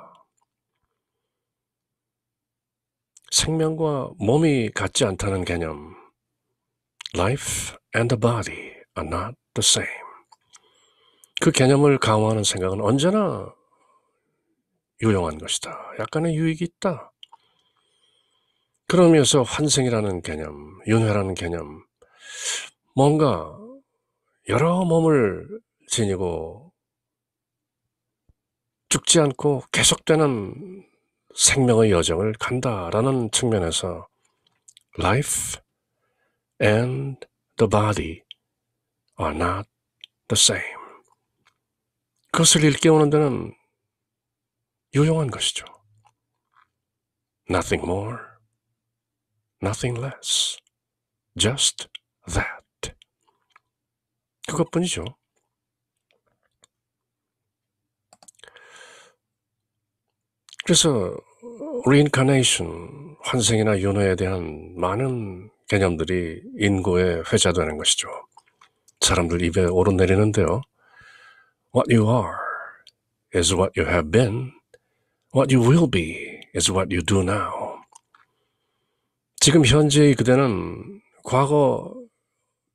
생명과 몸이 같지 않다는 개념. Life and the body are not the same. 그 개념을 강화하는 생각은 언제나 유용한 것이다. 약간의 유익이 있다. 그러면서 환생이라는 개념, 윤회라는 개념, 뭔가 여러 몸을 지니고 죽지 않고 계속되는 생명의 여정을 간다라는 측면에서 life and the body are not the same. 그것을 일깨우는 데는 유용한 것이죠. Nothing more, nothing less, just that. 그것뿐이죠. 그래서 reincarnation, 환생이나 윤회에 대한 많은 개념들이 인고에 회자되는 것이죠. 사람들 입에 오르내리는데요. What you are is what you have been. What you will be is what you do now. 지금 현재의 그대는 과거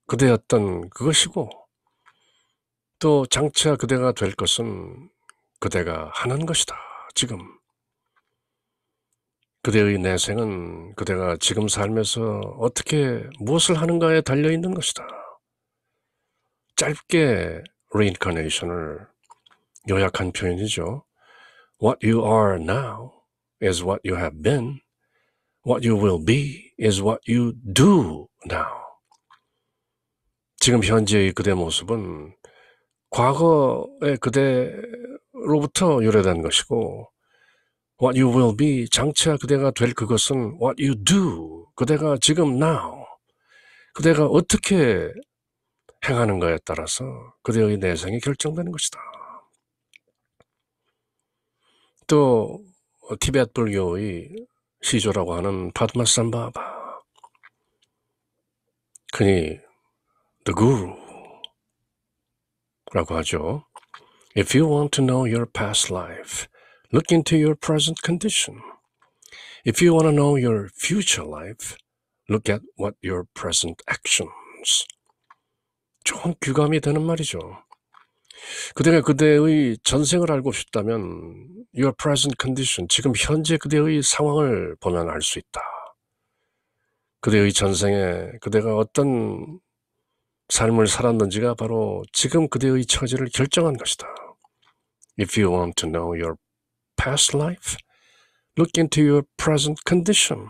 그대였던 그것이고 또 장차 그대가 될 것은 그대가 하는 것이다. 지금. 그대의 내생은 그대가 지금 살면서 어떻게 무엇을 하는가에 달려있는 것이다. 짧게 reincarnation을 요약한 표현이죠. What you are now is what you have been. What you will be is what you do now. 지금 현재의 그대 모습은 과거의 그대로부터 유래된 것이고 What you will be, 장차 그대가 될 그것은 what you do, 그대가 지금 now, 그대가 어떻게 행하는가에 따라서 그대의 내생이 결정되는 것이다. 또 티베트 불교의 시조라고 하는 파드마삼바바, 흔히 the guru라고 하죠. If you want to know your past life, look into your present condition. If you want to know your future life, look at what your present actions. 좋은 귀감이 되는 말이죠. 그대가 그대의 전생을 알고 싶다면 your present condition, 지금 현재 그대의 상황을 보면 알 수 있다. 그대의 전생에 그대가 어떤 삶을 살았는지가 바로 지금 그대의 처지를 결정한 것이다. If you want to know your past life, look into your present condition.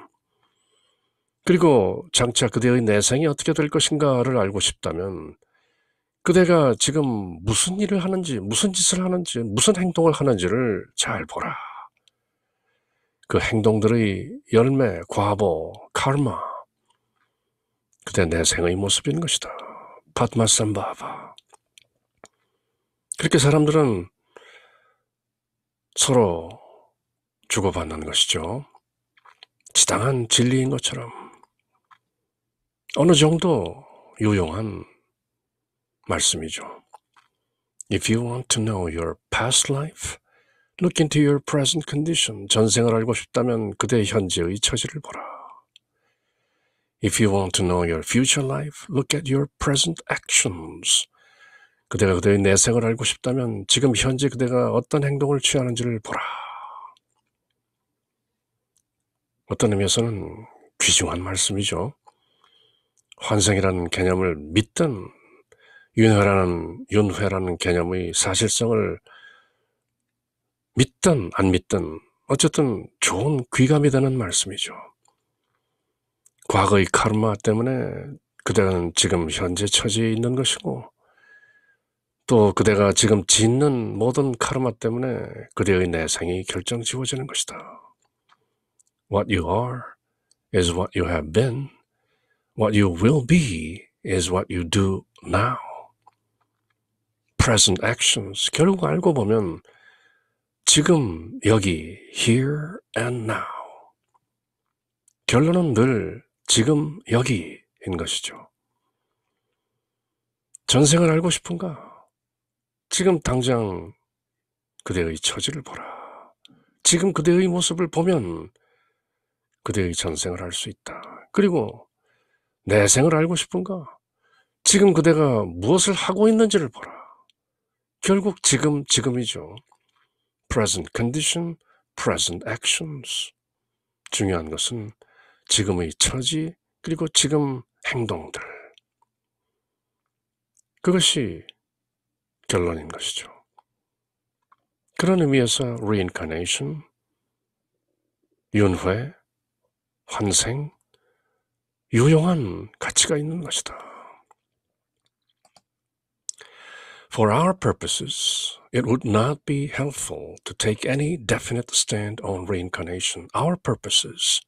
그리고 장차 그대의 내생이 어떻게 될 것인가를 알고 싶다면 그대가 지금 무슨 일을 하는지, 무슨 짓을 하는지, 무슨 행동을 하는지를 잘 보라. 그 행동들의 열매, 과보, 카르마, 그대 내생의 모습인 것이다. 파드마삼바바. 그렇게 사람들은 서로 주고받는 것이죠. 지당한 진리인 것처럼 어느 정도 유용한 말씀이죠. If you want to know your past life, look into your present condition. 전생을 알고 싶다면 그대의 현재의 처지를 보라. If you want to know your future life, look at your present actions. 그대가 그대의 내생을 알고 싶다면 지금 현재 그대가 어떤 행동을 취하는지를 보라. 어떤 의미에서는 귀중한 말씀이죠. 환생이라는 개념을 믿든 윤회라는 개념의 사실성을 믿든 안 믿든 어쨌든 좋은 귀감이 되는 말씀이죠. 과거의 카르마 때문에 그대는 지금 현재 처지에 있는 것이고, 또 그대가 지금 짓는 모든 카르마 때문에 그대의 내생이 결정지어지는 것이다. What you are is what you have been. What you will be is what you do now. Present actions. 결국 알고 보면 지금 여기 here and now. 결론은 늘 지금 여기인 것이죠. 전생을 알고 싶은가? 지금 당장 그대의 처지를 보라. 지금 그대의 모습을 보면 그대의 전생을 알 수 있다. 그리고 내생을 알고 싶은가? 지금 그대가 무엇을 하고 있는지를 보라. 결국 지금이죠. Present condition, present actions. 중요한 것은 지금의 처지, 그리고 지금 행동들. 그것이 결론인 것이죠. 그런 의미에서 reincarnation, 윤회, 환생, 유용한 가치가 있는 것이다. For our purposes, it would not be helpful to take any definite stand on reincarnation. Our purposes,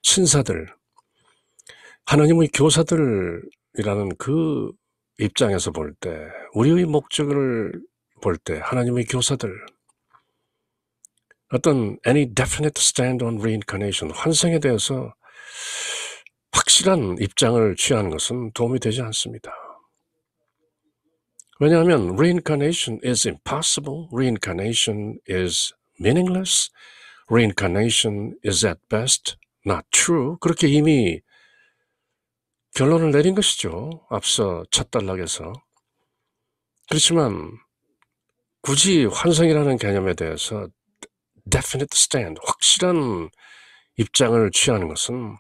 신사들, 하나님의 교사들이라는 그 입장에서 볼 때, 우리의 목적을 볼 때 하나님의 교사들, 어떤 any definite stand on reincarnation, 환생에 대해서 확실한 입장을 취하는 것은 도움이 되지 않습니다. 왜냐하면 reincarnation is impossible, reincarnation is meaningless, reincarnation is at best not true. 그렇게 이미 결론을 내린 것이죠. 앞서 첫 단락에서. 그렇지만 굳이 환생이라는 개념에 대해서 definite stand, 확실한 입장을 취하는 것은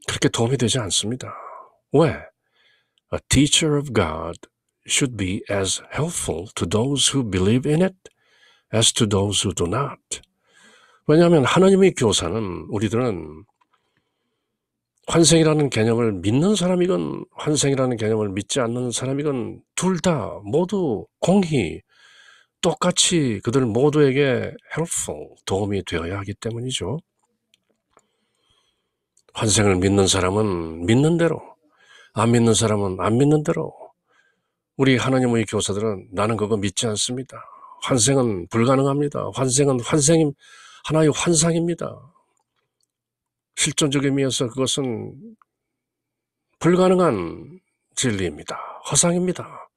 그렇게 도움이 되지 않습니다. 왜? A teacher of God should be as helpful to those who believe in it as to those who do not. 왜냐하면 하나님의 교사는, 우리들은 환생이라는 개념을 믿는 사람이건 환생이라는 개념을 믿지 않는 사람이건 둘 다 모두 공히 똑같이 그들 모두에게 helpful, 도움이 되어야 하기 때문이죠. 환생을 믿는 사람은 믿는 대로, 안 믿는 사람은 안 믿는 대로. 우리 하나님의 교사들은 나는 그거 믿지 않습니다. 환생은 불가능합니다. 환생은 하나의 환상입니다. 실존적 의미에서 그것은 불가능한 진리입니다. 허상입니다.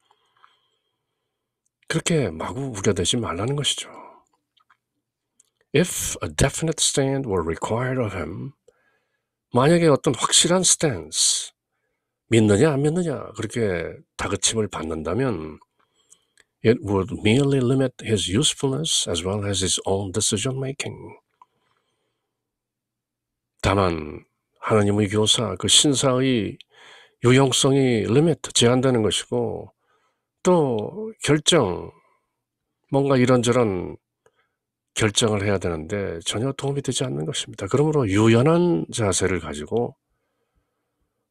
그렇게 마구 우려대지 말라는 것이죠. If a definite stand were required of him, 만약에 어떤 확실한 stance, 믿느냐 안 믿느냐 그렇게 다그침을 받는다면 it would merely limit his usefulness as well as his own decision making. 다만 하나님의 교사, 그 신사의 유용성이 제한되는 것이고, 또 뭔가 이런저런 결정을 해야 되는데 전혀 도움이 되지 않는 것입니다. 그러므로 유연한 자세를 가지고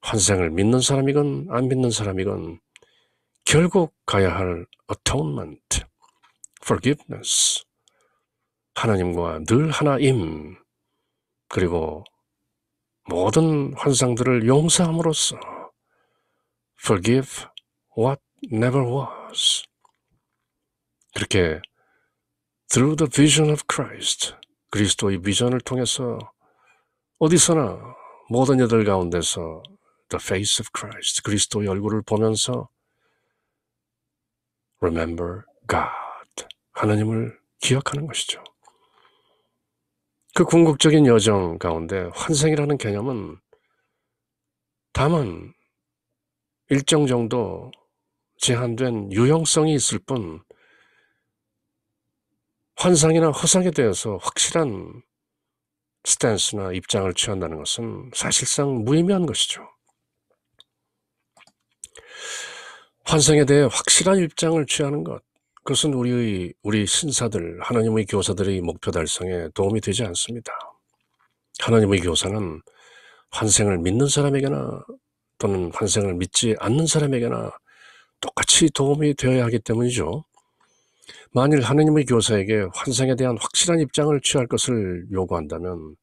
환생을 믿는 사람이건 안 믿는 사람이건 결국 가야 할 atonement, forgiveness, 하나님과 늘 하나임, 그리고 모든 환상들을 용서함으로써 forgive what never was. 그렇게 through the vision of Christ, 그리스도의 비전을 통해서 어디서나 모든 이들 가운데서 the face of Christ, 그리스도의 얼굴을 보면서 remember God, 하나님을 기억하는 것이죠. 그 궁극적인 여정 가운데 환생이라는 개념은 다만 일정 정도 제한된 유용성이 있을 뿐 환상이나 허상에 대해서 확실한 스탠스나 입장을 취한다는 것은 사실상 무의미한 것이죠. 환생에 대해 확실한 입장을 취하는 것, 그것은 우리 신사들, 하나님의 교사들의 목표 달성에 도움이 되지 않습니다. 하나님의 교사는 환생을 믿는 사람에게나 또는 환생을 믿지 않는 사람에게나 똑같이 도움이 되어야 하기 때문이죠. 만일 하나님의 교사에게 환생에 대한 확실한 입장을 취할 것을 요구한다면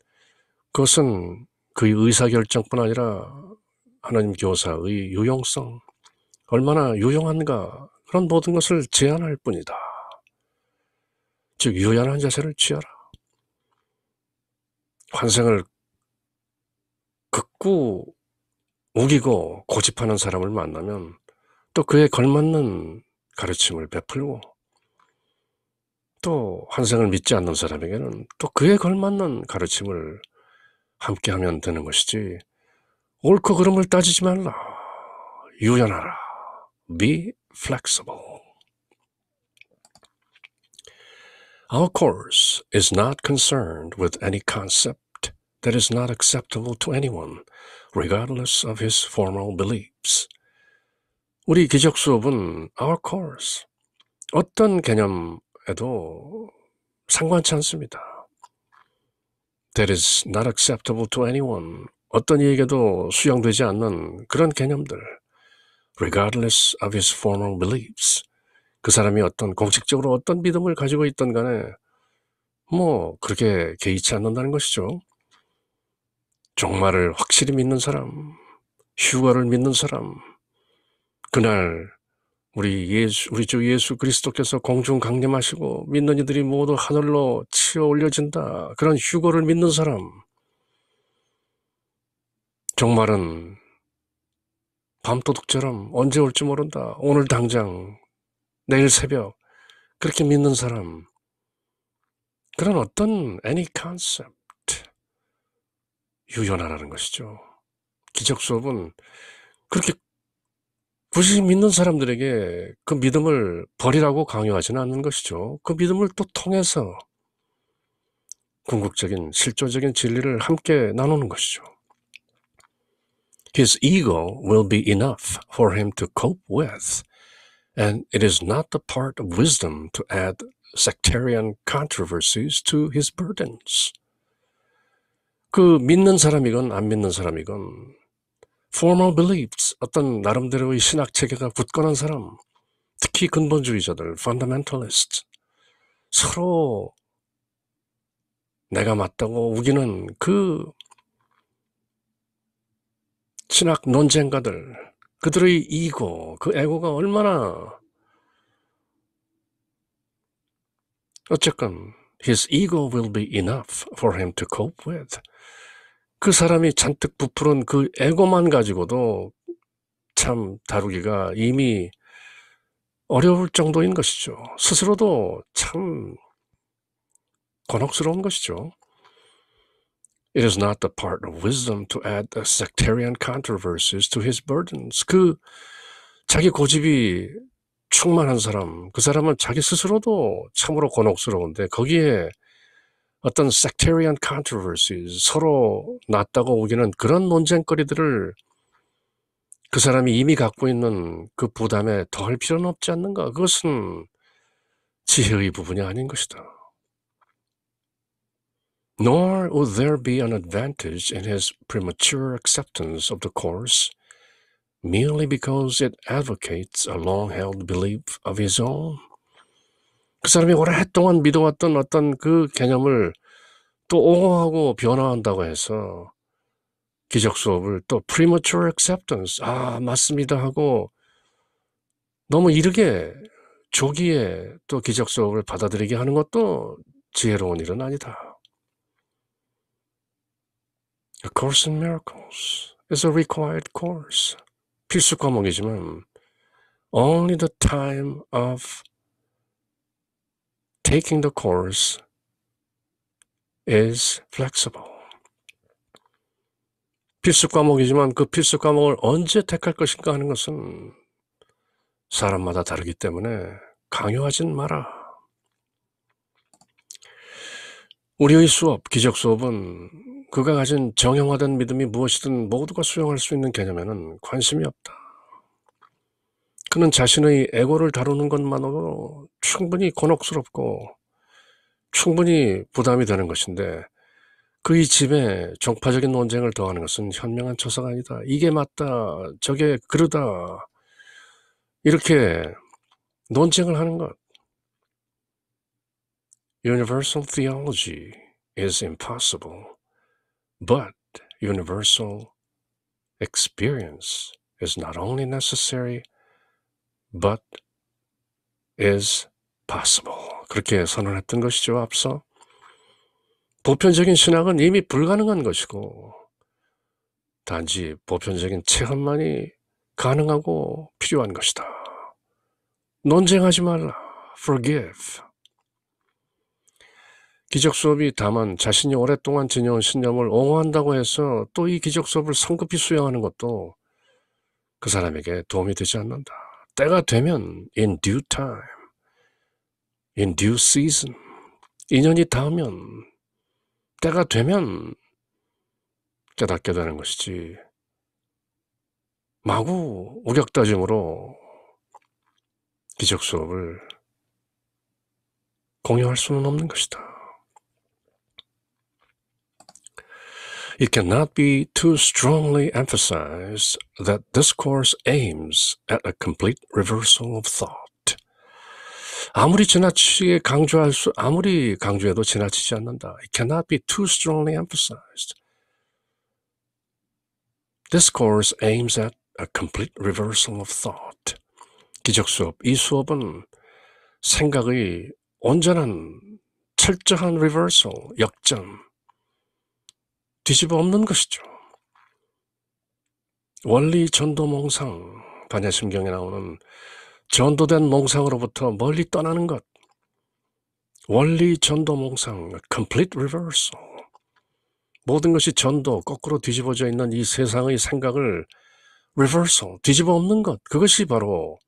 그것은 그의 의사결정뿐 아니라 하나님 교사의 유용성, 얼마나 유용한가, 그런 모든 것을 제한할 뿐이다. 즉 유연한 자세를 취하라. 환생을 극구 우기고 고집하는 사람을 만나면 또 그에 걸맞는 가르침을 베풀고, 또 환생을 믿지 않는 사람에게는 또 그에 걸맞는 가르침을 함께하면 되는 것이지, 옳고 그름을 따지지 말라. 유연하라. Be flexible. Our course is not concerned with any concept that is not acceptable to anyone, regardless of his formal beliefs. 우리 기적 수업은 our course, 어떤 개념에도 상관치 않습니다. That is not acceptable to anyone, 어떤 이에게도 수용되지 않는 그런 개념들, regardless of his formal beliefs, 그 사람이 어떤 공식적으로 어떤 믿음을 가지고 있던 간에 그렇게 개의치 않는다는 것이죠. 종말을 확실히 믿는 사람, 휴거를 믿는 사람, 그날 우리 주 예수 그리스도께서 공중 강림하시고 믿는 이들이 모두 하늘로 치어 올려진다, 그런 휴거를 믿는 사람, 종말은 밤도둑처럼 언제 올지 모른다, 오늘 당장, 내일 새벽, 그렇게 믿는 사람, 그런 어떤 any concept, 유연하라는 것이죠. 기적 수업은 그렇게 굳이 믿는 사람들에게 그 믿음을 버리라고 강요하지는 않는 것이죠. 그 믿음을 또 통해서 궁극적인 실존적인 진리를 함께 나누는 것이죠. His ego will be enough for him to cope with, and it is not the part of wisdom to add sectarian controversies to his burdens. 그 믿는 사람이건 안 믿는 사람이건 formal beliefs, 어떤 나름대로의 신학 체계가 굳건한 사람, 특히 근본주의자들, fundamentalists, 서로 내가 맞다고 우기는 그 신학 논쟁가들, 그들의 이고, 그 에고가 얼마나, 어쨌건 his ego will be enough for him to cope with. 그 사람이 잔뜩 부풀은 그 에고만 가지고도 참 다루기가 이미 어려울 정도인 것이죠. 스스로도 참 곤혹스러운 것이죠. It is not the part of wisdom to add sectarian controversies to his burdens. 그 자기 고집이 충만한 사람, 그 사람은 자기 스스로도 참으로 곤혹스러운데 거기에 어떤 sectarian controversies, 서로 낫다고 우기는 그런 논쟁거리들을 그 사람이 이미 갖고 있는 그 부담에 더할 필요는 없지 않는가? 그것은 지혜의 부분이 아닌 것이다. Nor would there be an advantage in his premature acceptance of the course merely because it advocates a long-held belief of his own. 그 사람이 오랫동안 믿어왔던 어떤 그 개념을 또 옹호하고 변화한다고 해서 기적 수업을 또 premature acceptance, 맞습니다 하고 너무 이르게 조기에 또 기적 수업을 받아들이게 하는 것도 지혜로운 일은 아니다. A Course in Miracles is a required course. 필수 과목이지만 only the time of taking the course is flexible. 필수 과목이지만 그 필수 과목을 언제 택할 것인가 하는 것은 사람마다 다르기 때문에 강요하진 마라. 우리의 수업, 기적 수업은 그가 가진 정형화된 믿음이 무엇이든 모두가 수용할 수 있는 개념에는 관심이 없다. 그는 자신의 에고를 다루는 것만으로 충분히 곤혹스럽고 충분히 부담이 되는 것인데 그의 집에 종파적인 논쟁을 더하는 것은 현명한 처사가 아니다. 이게 맞다, 저게 그르다, 이렇게 논쟁을 하는 것. Universal theology is impossible, but universal experience is not only necessary, but is possible. 그렇게 선언했던 것이죠, 앞서. 보편적인 신학은 이미 불가능한 것이고 단지 보편적인 체험만이 가능하고 필요한 것이다. 논쟁하지 말라. Forgive. 기적 수업이 다만 자신이 오랫동안 지녀온 신념을 옹호한다고 해서 또 이 기적 수업을 성급히 수용하는 것도 그 사람에게 도움이 되지 않는다. 때가 되면 in due time, in due season, 인연이 닿으면 때가 되면 깨닫게 되는 것이지 마구 우격다짐으로 기적 수업을 공유할 수는 없는 것이다. It cannot be too strongly emphasized that this course aims at a complete reversal of thought. 아무리 강조해도 지나치지 않는다. It cannot be too strongly emphasized. This course aims at a complete reversal of thought. 기적 수업, 이 수업은 생각의 온전한 철저한 reversal, 역전, 뒤집어 엎는 것이죠. 원리 전도 몽상, 반야심경에 나오는 전도된 몽상으로부터 멀리 떠나는 것. 원리 전도 몽상, complete reversal. 모든 것이 전도, 거꾸로 뒤집어져 있는 이 세상의 생각을 reversal, 뒤집어 엎는 것. 그것이 바로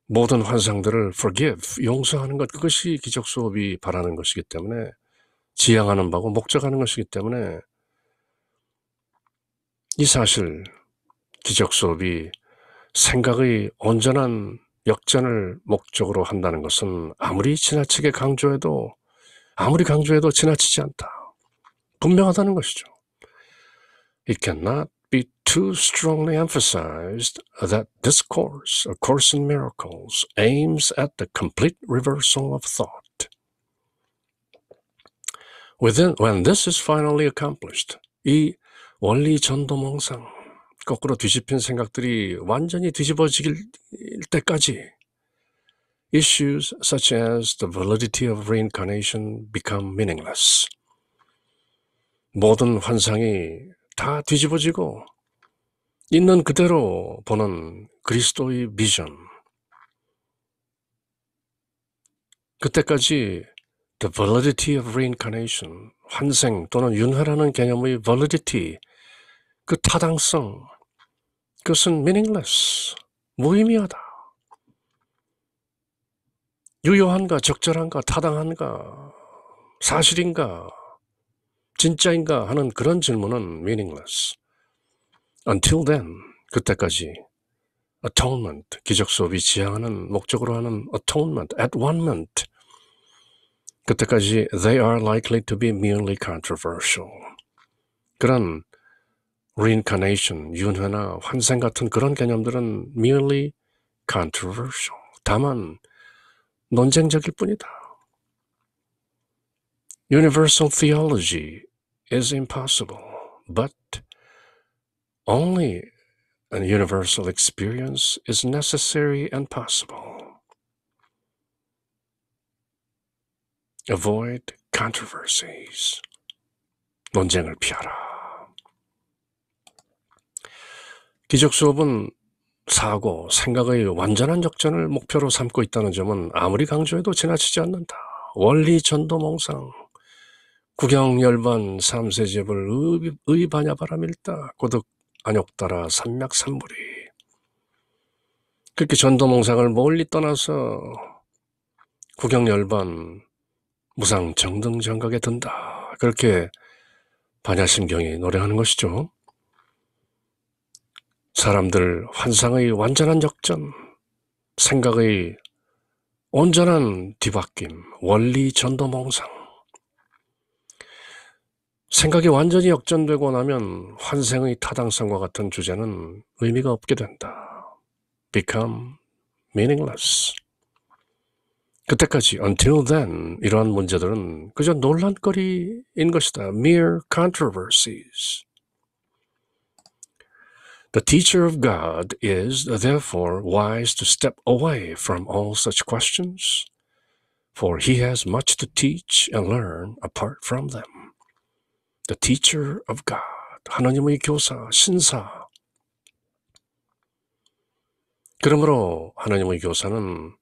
모든 환상들을 forgive, 용서하는 것. 그것이 기적 수업이 바라는 것이기 때문에, 지향하는 바고 목적하는 것이기 때문에 이 사실, 기적 수업이 생각의 온전한 역전을 목적으로 한다는 것은 아무리 강조해도 지나치지 않다. 분명하다는 것이죠. It cannot be too strongly emphasized that this course, A Course in Miracles, aims at the complete reversal of thought. When this is finally accomplished, 이 원리 전도 몽상, 거꾸로 뒤집힌 생각들이 완전히 뒤집어질 때까지 issues such as the validity of reincarnation become meaningless. 모든 환상이 다 뒤집어지고 있는 그대로 보는 그리스도의 비전. 그때까지 the validity of reincarnation, 환생 또는 윤회라는 개념의 validity, 그 타당성, 그것은 meaningless, 무의미하다. 유효한가, 적절한가, 타당한가, 사실인가, 진짜인가 하는 그런 질문은 meaningless. Until then, 그때까지 atonement, 기적 수업이 지향하는 목적으로 하는 atonement, atonement, 그때까지 they are likely to be merely controversial. 그런 reincarnation, 윤회나 환생 같은 그런 개념들은 merely controversial, 다만 논쟁적일 뿐이다. Universal theology is impossible, but only a universal experience is necessary and possible. Avoid controversies. 논쟁을 피하라. 기적 수업은 사고, 생각의 완전한 역전을 목표로 삼고 있다는 점은 아무리 강조해도 지나치지 않는다. 원리 전도 몽상, 구경열반 삼세제불 의반야바라밀다 고득 안욕따라 삼맥삼불이. 그렇게 전도 몽상을 멀리 떠나서 구경열반 무상정등정각에 든다. 그렇게 반야심경이 노래하는 것이죠. 사람들 환상의 완전한 역전, 생각의 온전한 뒤바뀜, 원리 전도몽상. 생각이 완전히 역전되고 나면 환생의 타당성과 같은 주제는 의미가 없게 된다. Become meaningless. 그때까지 until then 이러한 문제들은 그저 논란거리인 것이다. Mere controversies. The teacher of God is therefore wise to step away from all such questions, for he has much to teach and learn apart from them. The teacher of God, 하나님의 교사, 신사. 그러므로 하나님의 교사는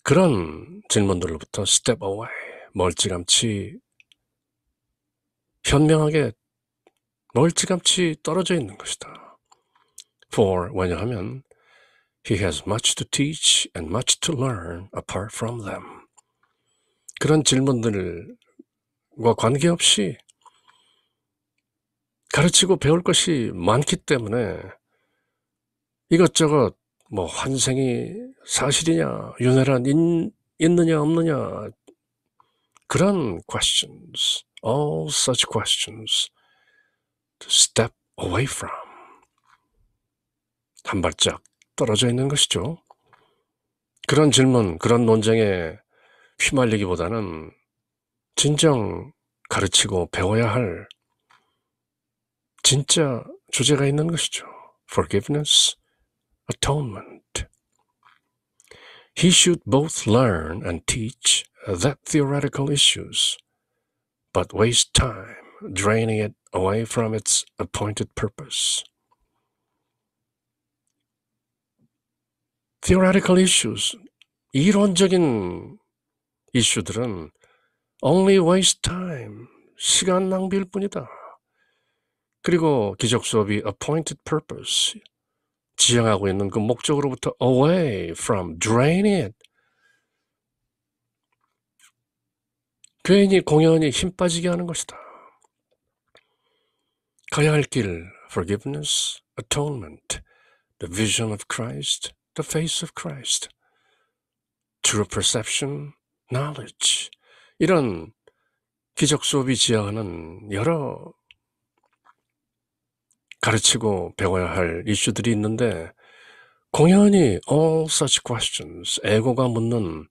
그런 질문들로부터 step away, 멀찌감치 현명하게 멀찌감치 떨어져 있는 것이다. For, 왜냐하면 he has much to teach and much to learn apart from them. 그런 질문들과 관계없이 가르치고 배울 것이 많기 때문에 이것저것 환생이 사실이냐, 윤회란 있느냐 없느냐, 그런 questions, all such questions to step away from. 한 발짝 떨어져 있는 것이죠. 그런 질문, 그런 논쟁에 휘말리기보다는 진정 가르치고 배워야 할 진짜 주제가 있는 것이죠. Forgiveness, atonement. He should both learn and teach that theoretical issues, but waste time draining it away from its appointed purpose. Theoretical issues, 이론적인 이슈들은 only waste time, 시간 낭비일 뿐이다. 그리고 기적 수업이 appointed purpose, 지향하고 있는 그 목적으로부터 away from, draining it. 괜히 공연히 힘 빠지게 하는 것이다. 가야 할 길, forgiveness, atonement, the vision of Christ, the face of Christ, true perception, knowledge. 이런 기적 수업이 지향하는 여러 가르치고 배워야 할 이슈들이 있는데 공연히 all such questions, 에고가 묻는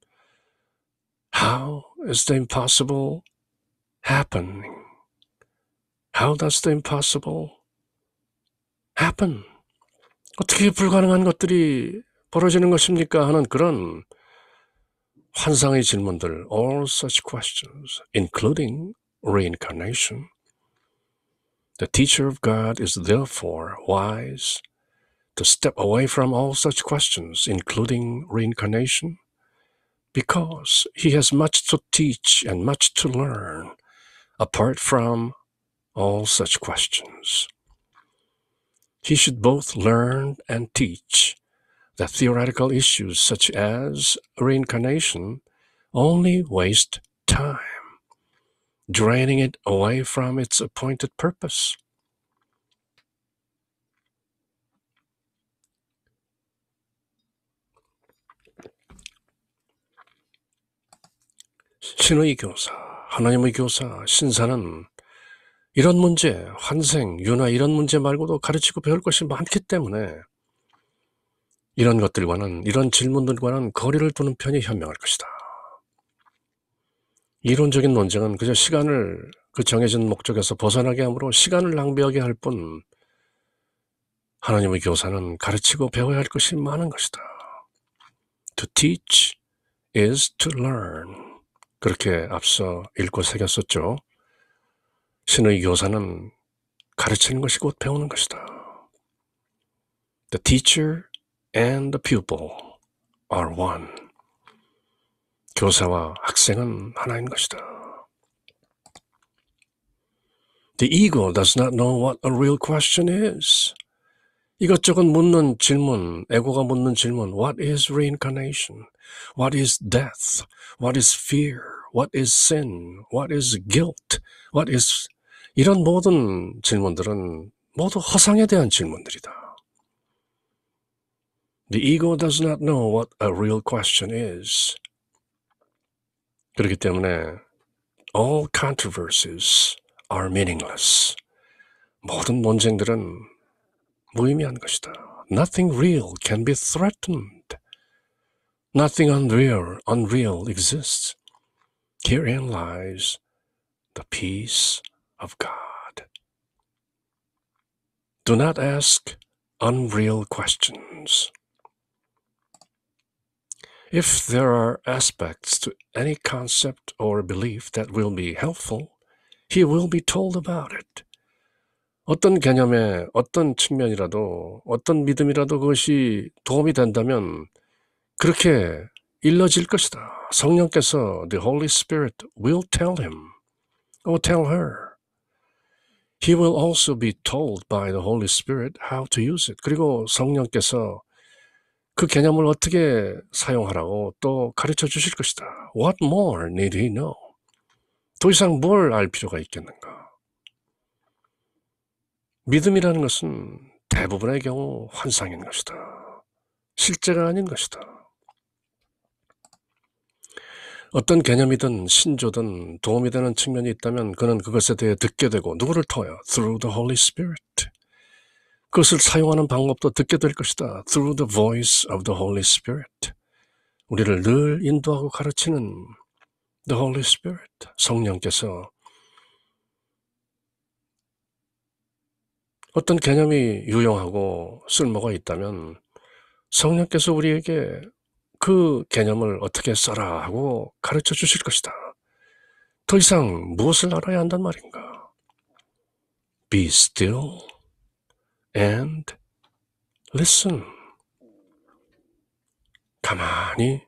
How is the impossible happening? How does the impossible happen? 어떻게 불가능한 것들이 벌어지는 것입니까? 하는 그런 환상의 질문들, all such questions, including reincarnation. The teacher of God is therefore wise to step away from all such questions, including reincarnation, because he has much to teach and much to learn apart from all such questions. He should both learn and teach that theoretical issues such as reincarnation only waste time, draining it away from its appointed purpose. 신의 교사, 하나님의 교사, 신사는 이런 문제, 환생, 윤화 이런 문제 말고도 가르치고 배울 것이 많기 때문에 이런 것들과는, 이런 질문들과는 거리를 두는 편이 현명할 것이다. 이론적인 논쟁은 그저 시간을 그 정해진 목적에서 벗어나게 하므로 시간을 낭비하게 할 뿐, 하나님의 교사는 가르치고 배워야 할 것이 많은 것이다. To teach is to learn. 그렇게 앞서 읽고 새겼었죠. 신의 교사는 가르치는 것이 곧 배우는 것이다. The teacher and the pupil are one. 교사와 학생은 하나인 것이다. The ego does not know what a real question is. 이것저것 묻는 질문, 에고가 묻는 질문, what is reincarnation? What is death? What is fear? What is sin? What is guilt? What is... 이런 모든 질문들은 모두 허상에 대한 질문들이다. The ego does not know what a real question is. 그렇기 때문에 all controversies are meaningless. 모든 논쟁들은 무의미한 것이다. Nothing real can be threatened. Nothing unreal exists. Herein lies the peace of God. Do not ask unreal questions. If there are aspects to any concept or belief that will be helpful, he will be told about it. 어떤 개념의 어떤 측면이라도 어떤 믿음이라도 그것이 도움이 된다면 그렇게 일러질 것이다. 성령께서 the Holy Spirit will tell him or tell her. He will also be told by the Holy Spirit how to use it. 그리고 성령께서 그 개념을 어떻게 사용하라고 또 가르쳐 주실 것이다. What more need he know? 더 이상 뭘 알 필요가 있겠는가? 믿음이라는 것은 대부분의 경우 환상인 것이다. 실제가 아닌 것이다. 어떤 개념이든 신조든 도움이 되는 측면이 있다면 그는 그것에 대해 듣게 되고 누구를 통하여? Through the Holy Spirit. 그것을 사용하는 방법도 듣게 될 것이다. Through the voice of the Holy Spirit. 우리를 늘 인도하고 가르치는 the Holy Spirit. 성령께서 어떤 개념이 유용하고 쓸모가 있다면 성령께서 우리에게 그 개념을 어떻게 써라 하고 가르쳐 주실 것이다. 더 이상 무엇을 알아야 한단 말인가? Be still and listen. 가만히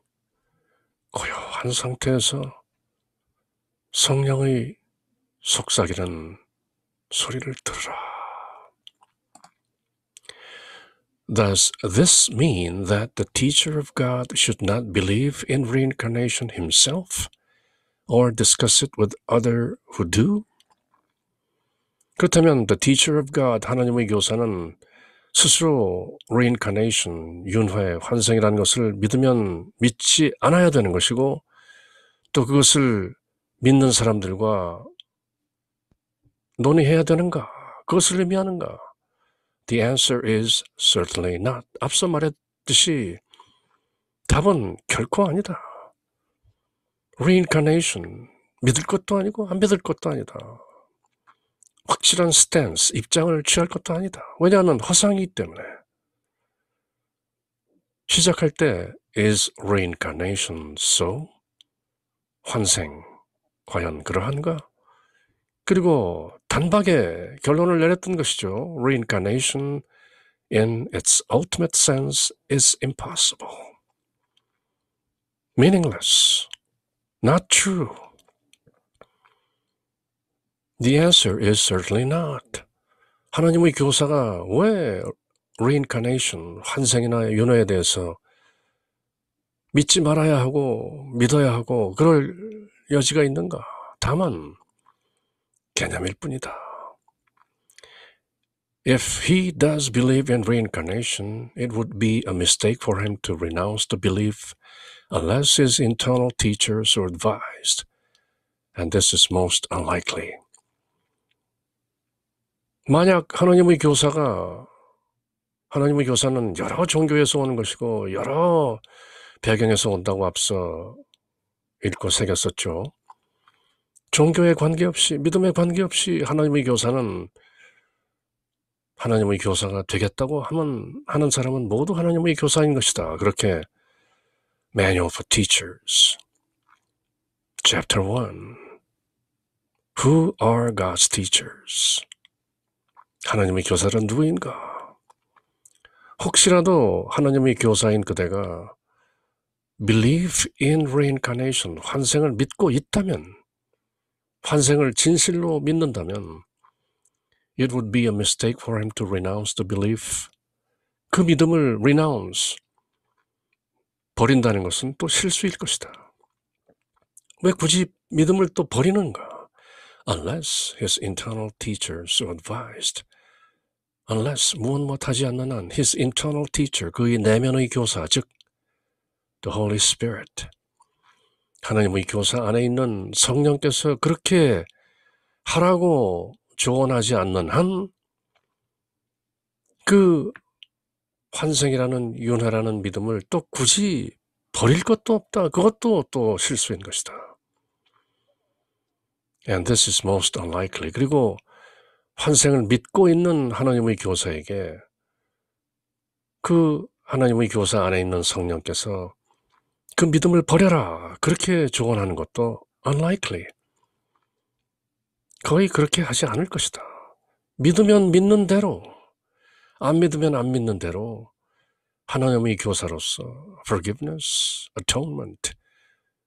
고요한 상태에서 성령의 속삭이는 소리를 들으라. Does this mean that the teacher of God should not believe in reincarnation himself or discuss it with others who do? 그렇다면 the teacher of God, 하나님의 교사는 스스로 reincarnation, 윤회, 환생이라는 것을 믿으면 믿지 않아야 되는 것이고 또 그것을 믿는 사람들과 논의해야 되는가? 그것을 의미하는가? The answer is certainly not. 앞서 말했듯이 답은 결코 아니다. Reincarnation, 믿을 것도 아니고 안 믿을 것도 아니다. 확실한 스탠스, 입장을 취할 것도 아니다. 왜냐하면 허상이기 때문에. 시작할 때 is reincarnation so? 환생, 과연 그러한가? 그리고 단박에 결론을 내렸던 것이죠. Reincarnation in its ultimate sense is impossible. Meaningless. Not true. The answer is certainly not. 하나님의 교사가 왜 reincarnation, 환생이나 윤회에 대해서 믿지 말아야 하고 믿어야 하고 그럴 여지가 있는가? 다만 개념일 뿐이다. If he does believe in reincarnation, it would be a mistake for him to renounce the belief unless his internal teachers are advised, and this is most unlikely. 만약 하나님의 교사는 여러 종교에서 오는 것이고 여러 배경에서 온다고 앞서 읽고 새겼었죠. 종교에 관계없이 믿음에 관계없이 하나님의 교사는 하나님의 교사가 되겠다고 하는 사람은 모두 하나님의 교사인 것이다. 그렇게 Manual for Teachers Chapter 1 Who are God's teachers? 하나님의 교사는 누구인가? 혹시라도 하나님의 교사인 그대가 believe in reincarnation, 환생을 믿고 있다면, 환생을 진실로 믿는다면 it would be a mistake for him to renounce the belief. 그 믿음을 renounce, 버린다는 것은 또 실수일 것이다. 왜 굳이 믿음을 또 버리는가? Unless his internal teachers are advised. unless 무엇 하지 않는 한 his internal teacher, 그의 내면의 교사, 즉 the Holy Spirit, 하나님의 교사 안에 있는 성령께서 그렇게 하라고 조언하지 않는 한 그 환생이라는 윤회라는 믿음을 또 굳이 버릴 것도 없다. 그것도 또 실수인 것이다. And this is most unlikely. 그리고 환생을 믿고 있는 하나님의 교사에게 그 하나님의 교사 안에 있는 성령께서 그 믿음을 버려라, 그렇게 조언하는 것도 unlikely. 거의 그렇게 하지 않을 것이다. 믿으면 믿는 대로, 안 믿으면 안 믿는 대로 하나님의 교사로서 forgiveness, atonement,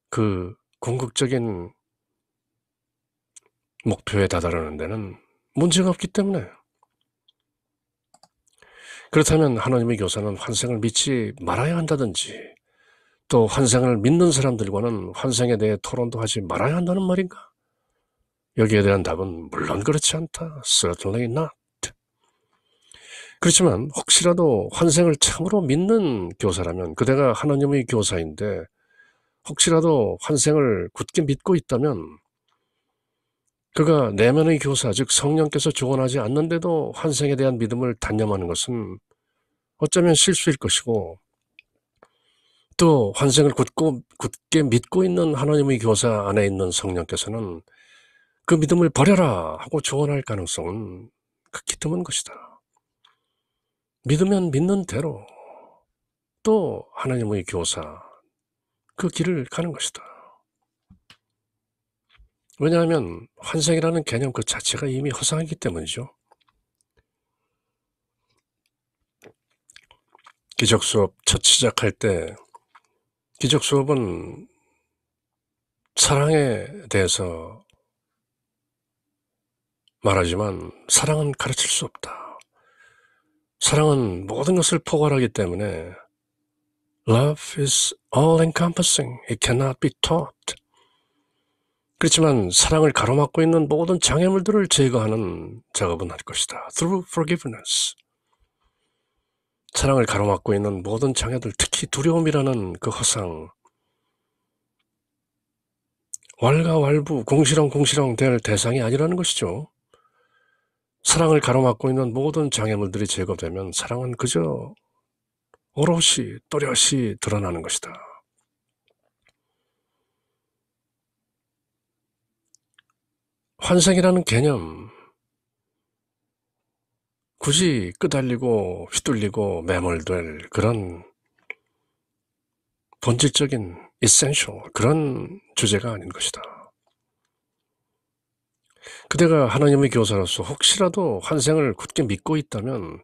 그 궁극적인 목표에 다다르는 데는 문제가 없기 때문에. 그렇다면 하나님의 교사는 환생을 믿지 말아야 한다든지, 또 환생을 믿는 사람들과는 환생에 대해 토론도 하지 말아야 한다는 말인가? 여기에 대한 답은 물론 그렇지 않다. Certainly not. 그렇지만 혹시라도 환생을 참으로 믿는 교사라면, 그대가 하나님의 교사인데 혹시라도 환생을 굳게 믿고 있다면 그가 내면의 교사, 즉 성령께서 조언하지 않는데도 환생에 대한 믿음을 단념하는 것은 어쩌면 실수일 것이고, 또 환생을 굳게 믿고 있는 하나님의 교사 안에 있는 성령께서는 그 믿음을 버려라 하고 조언할 가능성은 극히 드문 것이다. 믿으면 믿는 대로 또 하나님의 교사, 그 길을 가는 것이다. 왜냐하면 환생이라는 개념 그 자체가 이미 허상이기 때문이죠. 기적수업 첫 시작할 때 기적수업은 사랑에 대해서 말하지만 사랑은 가르칠 수 없다. 사랑은 모든 것을 포괄하기 때문에 Love is all-encompassing. It cannot be taught. 그렇지만 사랑을 가로막고 있는 모든 장애물들을 제거하는 작업은 할 것이다. Through forgiveness. 사랑을 가로막고 있는 모든 장애들, 특히 두려움이라는 그 허상, 왈가왈부, 궁시렁궁시렁 될 대상이 아니라는 것이죠. 사랑을 가로막고 있는 모든 장애물들이 제거되면 사랑은 그저 오롯이 또렷이 드러나는 것이다. 환생이라는 개념, 굳이 끄달리고 휘둘리고 매몰될 그런 본질적인 essential, 그런 주제가 아닌 것이다. 그대가 하나님의 교사로서 혹시라도 환생을 굳게 믿고 있다면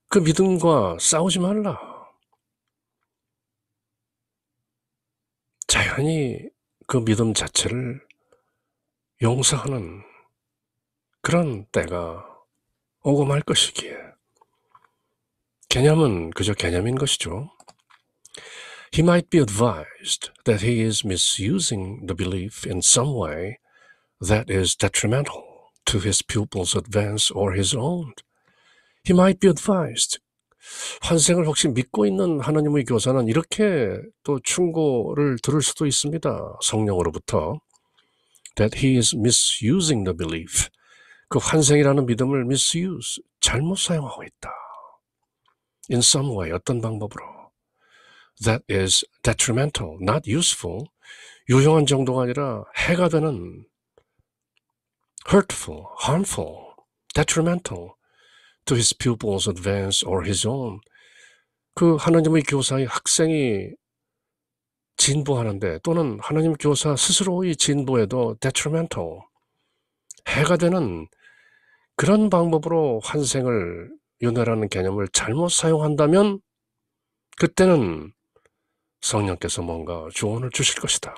그 믿음과 싸우지 말라. 자연히 그 믿음 자체를 용서하는 그런 때가 오고 말 것이기에, 개념은 그저 개념인 것이죠. He might be advised that he is misusing the belief in some way that is detrimental to his pupil's advance or his own. He might be advised. 환생을 혹시 믿고 있는 하나님의 교사는 이렇게 또 충고를 들을 수도 있습니다. 성령으로부터. That he is misusing the belief. 그 환생이라는 믿음을 misuse, 잘못 사용하고 있다. In some way, 어떤 방법으로. That is detrimental, not useful. 유용한 정도가 아니라 해가 되는 hurtful, harmful, detrimental to his pupil's advance or his own. 그 하나님의 교사의 학생이 진보하는데, 또는 하나님 교사 스스로의 진보에도 detrimental, 해가 되는 그런 방법으로 환생을, 윤회라는 개념을 잘못 사용한다면 그때는 성령께서 뭔가 조언을 주실 것이다.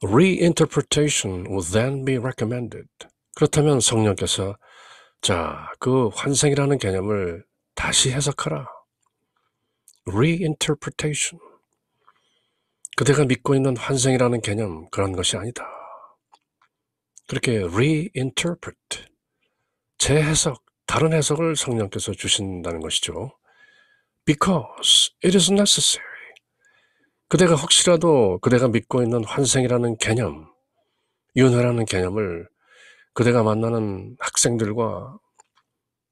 Reinterpretation would then be recommended. 그렇다면 성령께서 자, 그 환생이라는 개념을 다시 해석하라. Reinterpretation. 그대가 믿고 있는 환생이라는 개념, 그런 것이 아니다. 그렇게 reinterpret, 재해석, 다른 해석을 성령께서 주신다는 것이죠. Because it is necessary. 그대가 혹시라도 그대가 믿고 있는 환생이라는 개념, 윤회라는 개념을 그대가 만나는 학생들과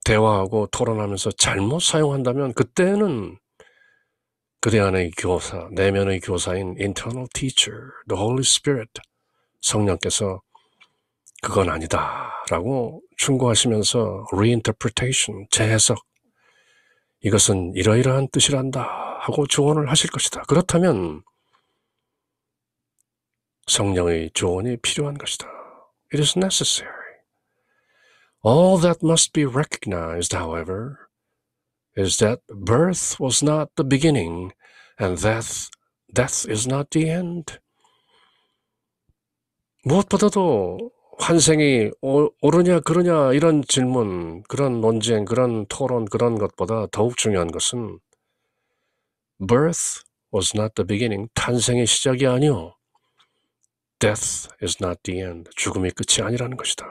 대화하고 토론하면서 잘못 사용한다면 그때는 그대 안의 교사, 내면의 교사인 internal teacher, the Holy Spirit, 성령께서 그건 아니다 라고 충고하시면서 reinterpretation, 재해석, 이것은 이러이러한 뜻이란다 하고 조언을 하실 것이다. 그렇다면 성령의 조언이 필요한 것이다. It is necessary. All that must be recognized, however, is that birth was not the beginning and death is not the end. 무엇보다도 환생이 옳으냐 그러냐 이런 질문, 그런 논쟁, 그런 토론, 그런 것보다 더욱 중요한 것은 birth was not the beginning, 탄생의 시작이 아니요. Death is not the end, 죽음이 끝이 아니라는 것이다.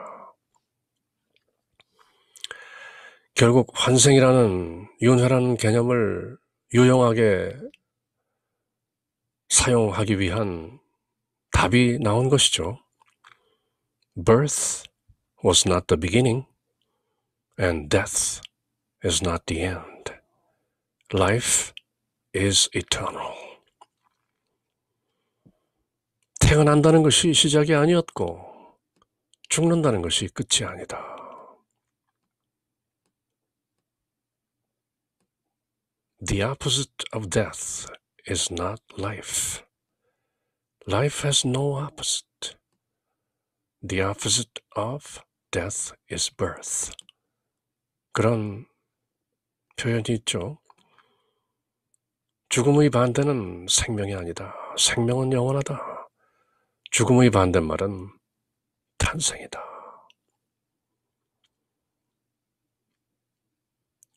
결국 환생이라는 윤회라는 개념을 유용하게 사용하기 위한 답이 나온 것이죠. Birth was not the beginning and death is not the end. Life is eternal. 태어난다는 것이 시작이 아니었고 죽는다는 것이 끝이 아니다. The opposite of death is not life. Life has no opposite. The opposite of death is birth. 그런 표현이 있죠. 죽음의 반대는 생명이 아니다. 생명은 영원하다. 죽음의 반대말은 탄생이다.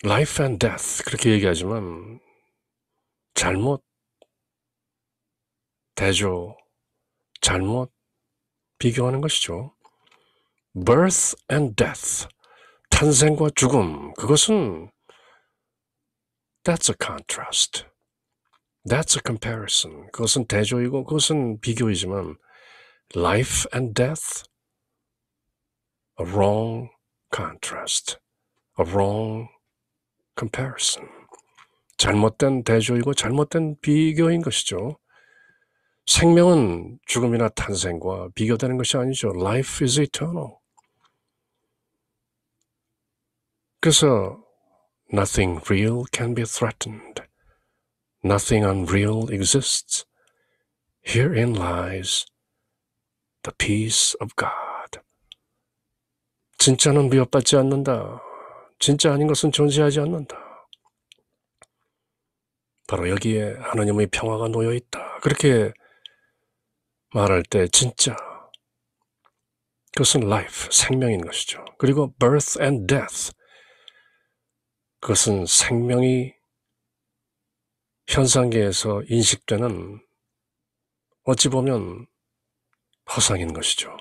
Life and death 그렇게 얘기하지만 잘못 대조, 잘못 비교하는 것이죠. Birth and death, 탄생과 죽음, 그것은 that's a contrast. That's a comparison. 그것은 대조이고 그것은 비교이지만 life and death, a wrong contrast, a wrong comparison. 잘못된 대조이고 잘못된 비교인 것이죠. 생명은 죽음이나 탄생과 비교되는 것이 아니죠. Life is eternal. 그래서 nothing real can be threatened. Nothing unreal exists. Herein lies the peace of God. 진짜는 위협받지 않는다. 진짜 아닌 것은 존재하지 않는다. 바로 여기에 하나님의 평화가 놓여 있다. 그렇게 말할 때 진짜, 그것은 life, 생명인 것이죠. 그리고 birth and death, 그것은 생명이 현상계에서 인식되는 어찌 보면 허상인 것이죠.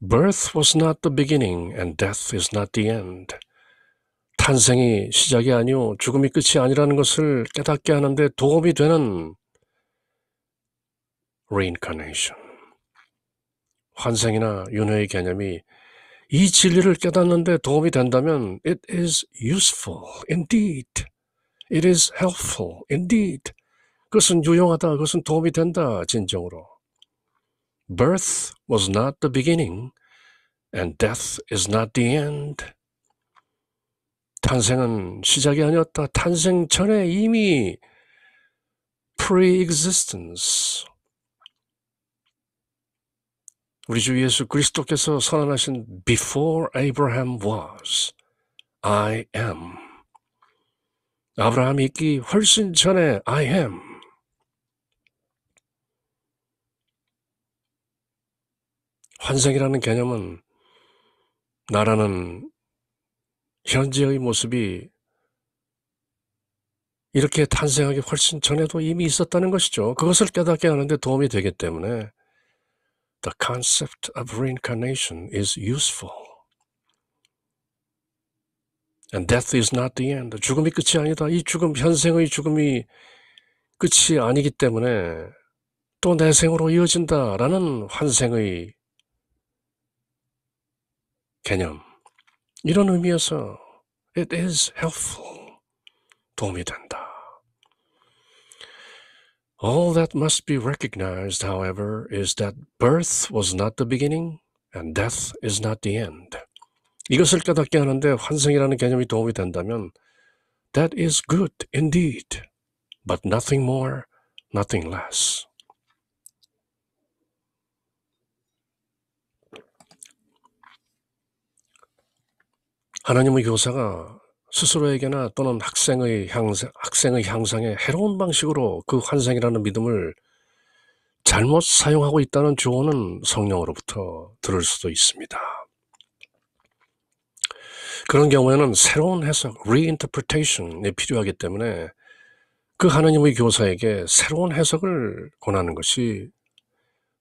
Birth was not the beginning and death is not the end. 탄생이 시작이 아니오 죽음이 끝이 아니라는 것을 깨닫게 하는데 도움이 되는 reincarnation, 환생이나 윤회의 개념이 이 진리를 깨닫는데 도움이 된다면 it is useful indeed. It is helpful indeed. 그것은 유용하다. 그것은 도움이 된다. 진정으로. Birth was not the beginning and death is not the end. 탄생은 시작이 아니었다. 탄생 전에 이미 pre-existence. 우리 주 예수 그리스도께서 선언하신 Before Abraham was, I am. 아브라함이 있기 훨씬 전에 I am. 환생이라는 개념은 나라는 현재의 모습이 이렇게 탄생하기 훨씬 전에도 이미 있었다는 것이죠. 그것을 깨닫게 하는데 도움이 되기 때문에 The concept of reincarnation is useful. And death is not the end. 죽음이 끝이 아니다. 이 죽음, 현생의 죽음이 끝이 아니기 때문에 또 내생으로 이어진다라는 환생의 개념. 이런 의미에서 it is helpful. 도움이 된다. All that must be recognized, however, is that birth was not the beginning and death is not the end. 이것을 깨닫게 하는데 환생이라는 개념이 도움이 된다면 that is good indeed, but nothing more, nothing less. 하나님의 교사가 스스로에게나 또는 학생의 향상에 해로운 방식으로 그 환생이라는 믿음을 잘못 사용하고 있다는 조언은 성령으로부터 들을 수도 있습니다. 그런 경우에는 새로운 해석, reinterpretation이 필요하기 때문에 그 하나님의 교사에게 새로운 해석을 권하는 것이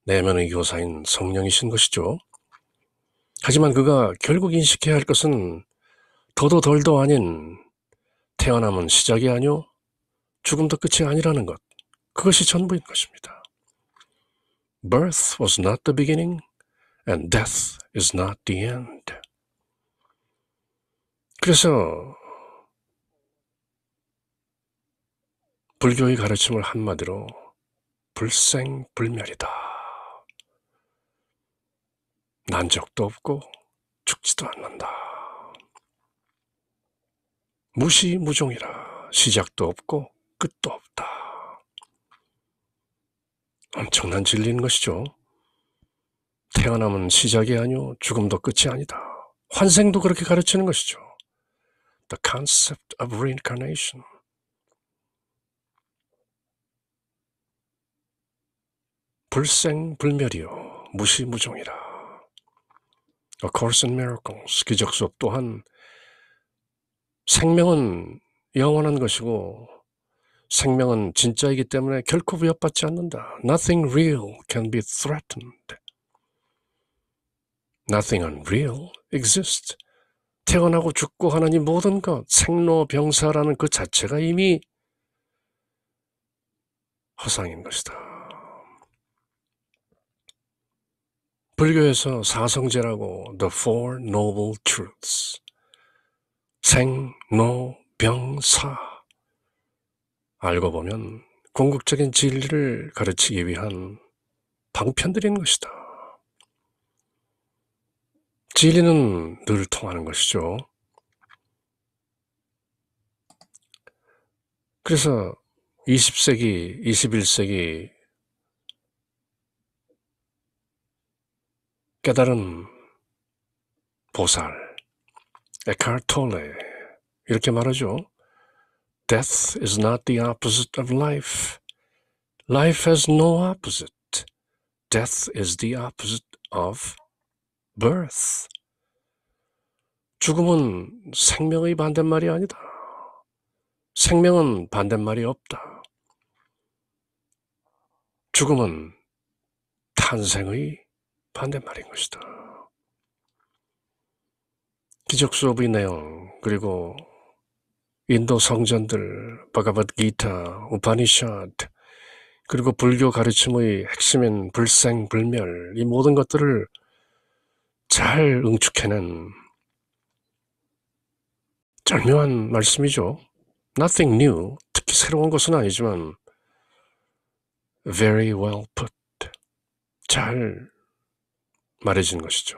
내면의 교사인 성령이신 것이죠. 하지만 그가 결국 인식해야 할 것은 더도 덜도 아닌 태어남은 시작이 아니오 죽음도 끝이 아니라는 것. 그것이 전부인 것입니다. Birth was not the beginning and death is not the end. 그래서 불교의 가르침을 한마디로 불생불멸이다. 난 적도 없고 죽지도 않는다. 무시무종이라 시작도 없고 끝도 없다. 엄청난 진리인 것이죠. 태어남은 시작이 아니오 죽음도 끝이 아니다. 환생도 그렇게 가르치는 것이죠. The concept of reincarnation. 불생불멸이요 무시무종이라. A Course in Miracles 기적 수업 또한 생명은 영원한 것이고 생명은 진짜이기 때문에 결코 위협받지 않는다. Nothing real can be threatened. Nothing unreal exists. 태어나고 죽고 하는 이 모든 것, 생로병사라는 그 자체가 이미 허상인 것이다. 불교에서 사성제라고 The Four Noble Truths, 생로병사, 알고 보면 궁극적인 진리를 가르치기 위한 방편들인 것이다. 진리는 늘 통하는 것이죠. 그래서 20세기, 21세기 깨달은 보살, 에카르트 톨레 이렇게 말하죠. Death is not the opposite of life. Life has no opposite. Death is the opposite of birth. 죽음은 생명의 반대말이 아니다. 생명은 반대말이 없다. 죽음은 탄생의 반대말인 것이다. 기적 수업의 내용 그리고 인도 성전들, 바가바드기타, 우파니샤드 그리고 불교 가르침의 핵심인 불생불멸 이 모든 것들을 잘 응축해낸 절묘한 말씀이죠. Nothing new, 특히 새로운 것은 아니지만 very well put, 잘 말해진 것이죠.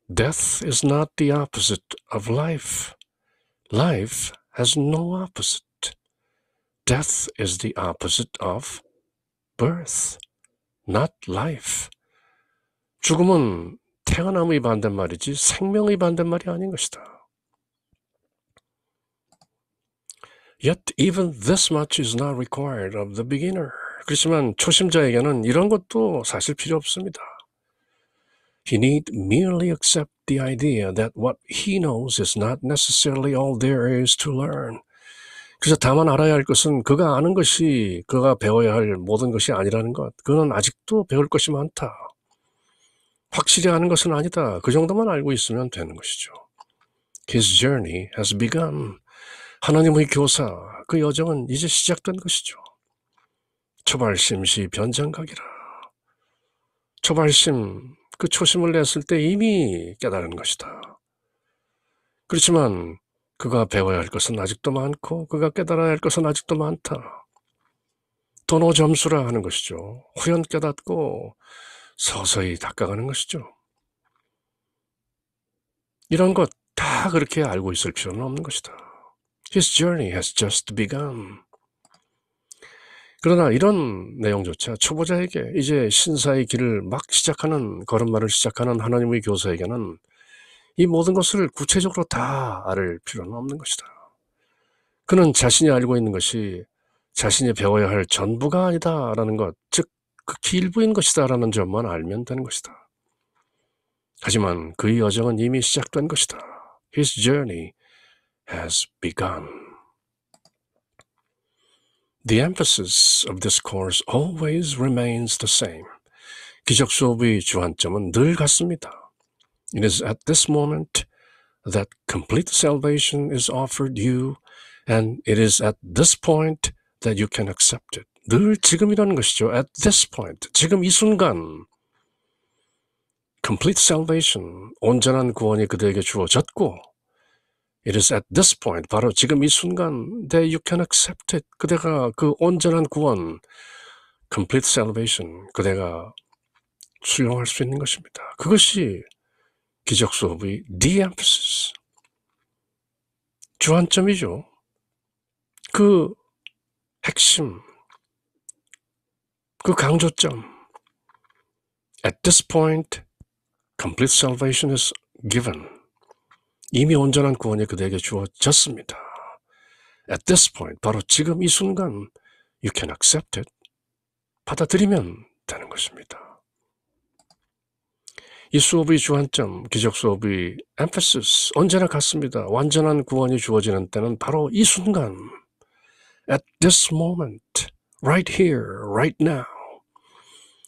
Death is not the opposite of life. Life has no opposite. Death is the opposite of birth, not life. 죽음은 태어남의 반대말이지 생명의 반대말이 아닌 것이다. Yet even this much is not required of the beginner. 그렇지만 초심자에게는 이런 것도 사실 필요 없습니다. He need merely accept the idea that what he knows is not necessarily all there is to learn. 그래서 다만 알아야 할 것은 그가 아는 것이 그가 배워야 할 모든 것이 아니라는 것. 그는 아직도 배울 것이 많다. 확실히 아는 것은 아니다. 그 정도만 알고 있으면 되는 것이죠. His journey has begun. 하나님의 교사, 그 여정은 이제 시작된 것이죠. 초발심시 변장각이라. 초발심, 그 초심을 냈을 때 이미 깨달은 것이다. 그렇지만 그가 배워야 할 것은 아직도 많고 그가 깨달아야 할 것은 아직도 많다. 도노점수라 하는 것이죠. 후연 깨닫고 서서히 닦아가는 것이죠. 이런 것 다 그렇게 알고 있을 필요는 없는 것이다. His journey has just begun. 그러나 이런 내용조차 초보자에게 이제 신사의 길을 막 시작하는, 걸음마를 시작하는 하나님의 교사에게는 이 모든 것을 구체적으로 다 알 필요는 없는 것이다. 그는 자신이 알고 있는 것이 자신이 배워야 할 전부가 아니다라는 것, 즉 극히 일부인 것이다라는 점만 알면 되는 것이다. 하지만 그의 여정은 이미 시작된 것이다. His journey has begun. The emphasis of this course always remains the same. 기적 수업의 주안점은 늘 같습니다. It is at this moment that complete salvation is offered you, and it is at this point that you can accept it. 늘 지금이라는 것이죠. At this point, 지금 이 순간 complete salvation, 온전한 구원이 그대에게 주어졌고 it is at this point, 바로 지금 이 순간 that you can accept it. 그대가 그 온전한 구원, complete salvation, 그대가 수용할 수 있는 것입니다. 그것이 기적 수업의 the emphasis, 주안점이죠. 그 핵심, 그 강조점. At this point, complete salvation is given. 이미 온전한 구원이 그대에게 주어졌습니다. At this point, 바로 지금 이 순간, you can accept it. 받아들이면 되는 것입니다. 이 수업의 주안점, 기적 수업의 emphasis, 언제나 같습니다. 완전한 구원이 주어지는 때는 바로 이 순간, at this moment, right here, right now.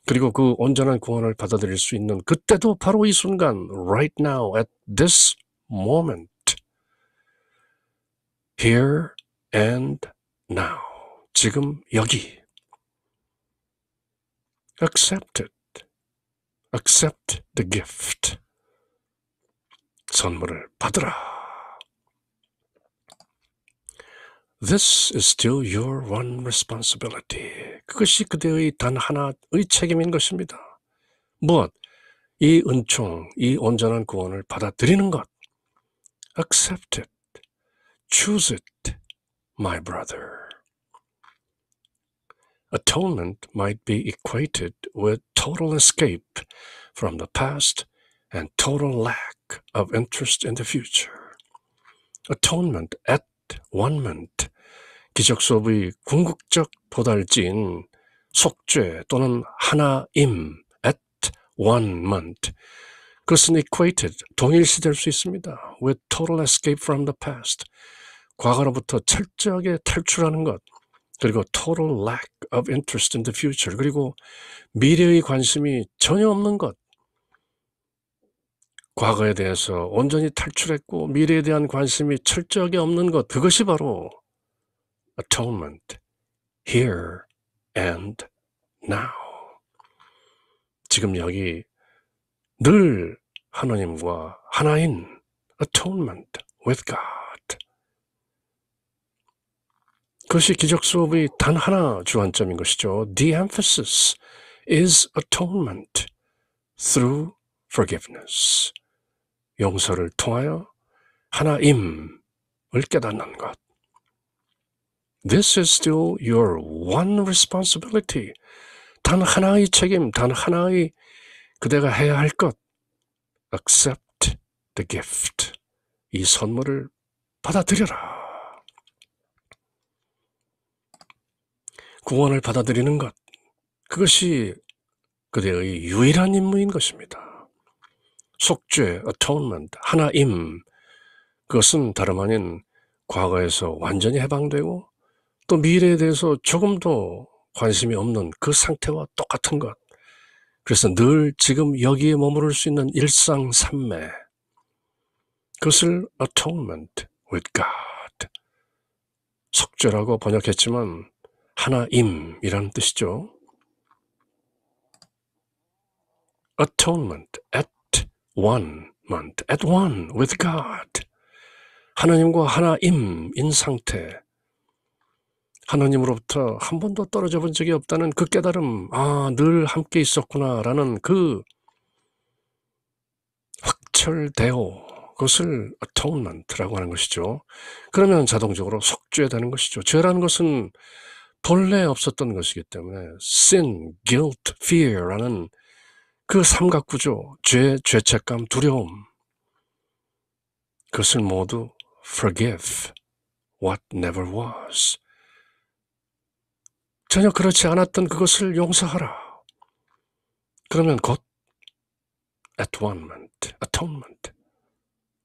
그리고 그 온전한 구원을 받아들일 수 있는 그때도 바로 이 순간, right now, at this moment, here and now, 지금 여기. Accept it. Accept the gift. 선물을 받으라. This is still your one responsibility. 그것이 그대의 단 하나의 책임인 것입니다. 무엇? 이 은총, 이 온전한 구원을 받아들이는 것. Accept it. Choose it, my brother. Atonement might be equated with total escape from the past and total lack of interest in the future. Atonement, at-one-ment, 기적 수업의 궁극적 도달지인 속죄 또는 하나임, at-one-ment, 그것은 equated, 동일시될 수 있습니다. with total escape from the past, 과거로부터 철저하게 탈출하는 것, 그리고 total lack of interest in the future, 그리고 미래의 관심이 전혀 없는 것. 과거에 대해서 온전히 탈출했고 미래에 대한 관심이 철저하게 없는 것, 그것이 바로 atonement, here and now. 지금 여기 늘 하나님과 하나인 atonement with God. 그것이 기적 수업의 단 하나 주안점인 것이죠. The emphasis is atonement through forgiveness. 용서를 통하여 하나임을 깨닫는 것. This is still your one responsibility. 단 하나의 책임, 단 하나의 그대가 해야 할 것. Accept the gift. 이 선물을 받아들여라. 구원을 받아들이는 것, 그것이 그대의 유일한 임무인 것입니다. 속죄, atonement, 하나임, 그것은 다름 아닌 과거에서 완전히 해방되고 또 미래에 대해서 조금도 관심이 없는 그 상태와 똑같은 것. 그래서 늘 지금 여기에 머무를 수 있는 일상삼매, 그것을 atonement with God, 속죄라고 번역했지만 하나임이라는 뜻이죠. atonement, at one with God. 하나님과 하나임인 상태, 하나님으로부터 한 번도 떨어져 본 적이 없다는 그 깨달음, 늘 함께 있었구나라는 그 확철대오, 그것을 atonement라고 하는 것이죠. 그러면 자동적으로 속죄되는 것이죠. 죄라는 것은 본래 없었던 것이기 때문에 sin, guilt, fear라는 그 삼각구조, 죄, 죄책감, 두려움, 그것을 모두 forgive what never was, 전혀 그렇지 않았던 그것을 용서하라. 그러면 곧 atonement,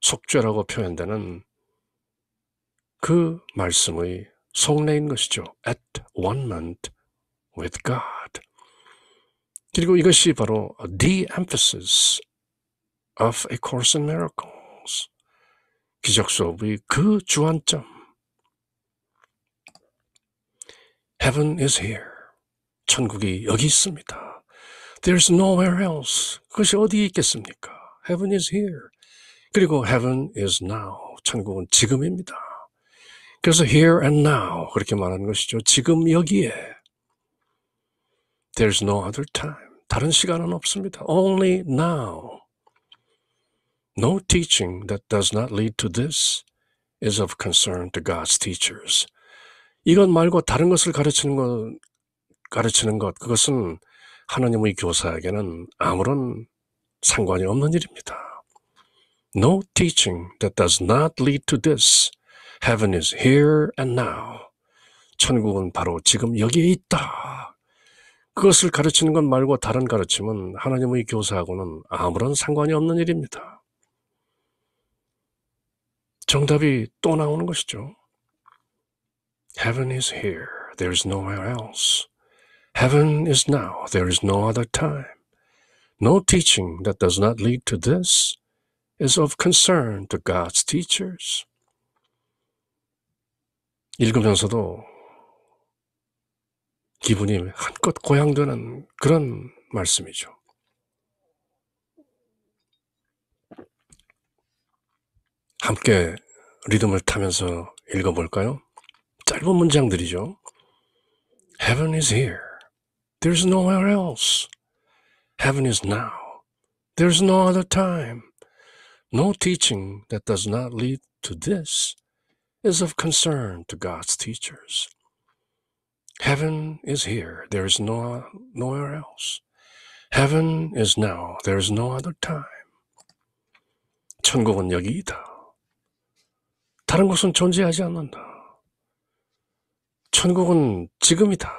속죄라고 표현되는 그 말씀의 속내인 것이죠. at one with God. 그리고 이것이 바로 the emphasis of A Course in Miracles, 기적 수업의 그 주안점. Heaven is here. 천국이 여기 있습니다. There's nowhere else. 그것이 어디에 있겠습니까? Heaven is here. 그리고 heaven is now. 천국은 지금입니다. 그래서 here and now 그렇게 말하는 것이죠. 지금 여기에. There's no other time. 다른 시간은 없습니다. Only now. No teaching that does not lead to this is of concern to God's teachers. 이것 말고 다른 것을 가르치는 것, 그것은 하나님의 교사에게는 아무런 상관이 없는 일입니다. No teaching that does not lead to this. Heaven is here and now. 천국은 바로 지금 여기에 있다. 그것을 가르치는 것 말고 다른 가르침은 하나님의 교사하고는 아무런 상관이 없는 일입니다. 정답이 또 나오는 것이죠. Heaven is here. There is nowhere else. Heaven is now. There is no other time. No teaching that does not lead to this is of concern to God's teachers. 읽으면서도 기분이 한껏 고양되는 그런 말씀이죠. 함께 리듬을 타면서 읽어볼까요? 짧은 문장들이죠. Heaven is here. There's nowhere else. Heaven is now. There's no other time. No teaching that does not lead to this is of concern to God's teachers. Heaven is here. There is nowhere else. Heaven is now. There is no other time. 천국은 여기이다. 다른 곳은 존재하지 않는다. 천국은 지금이다.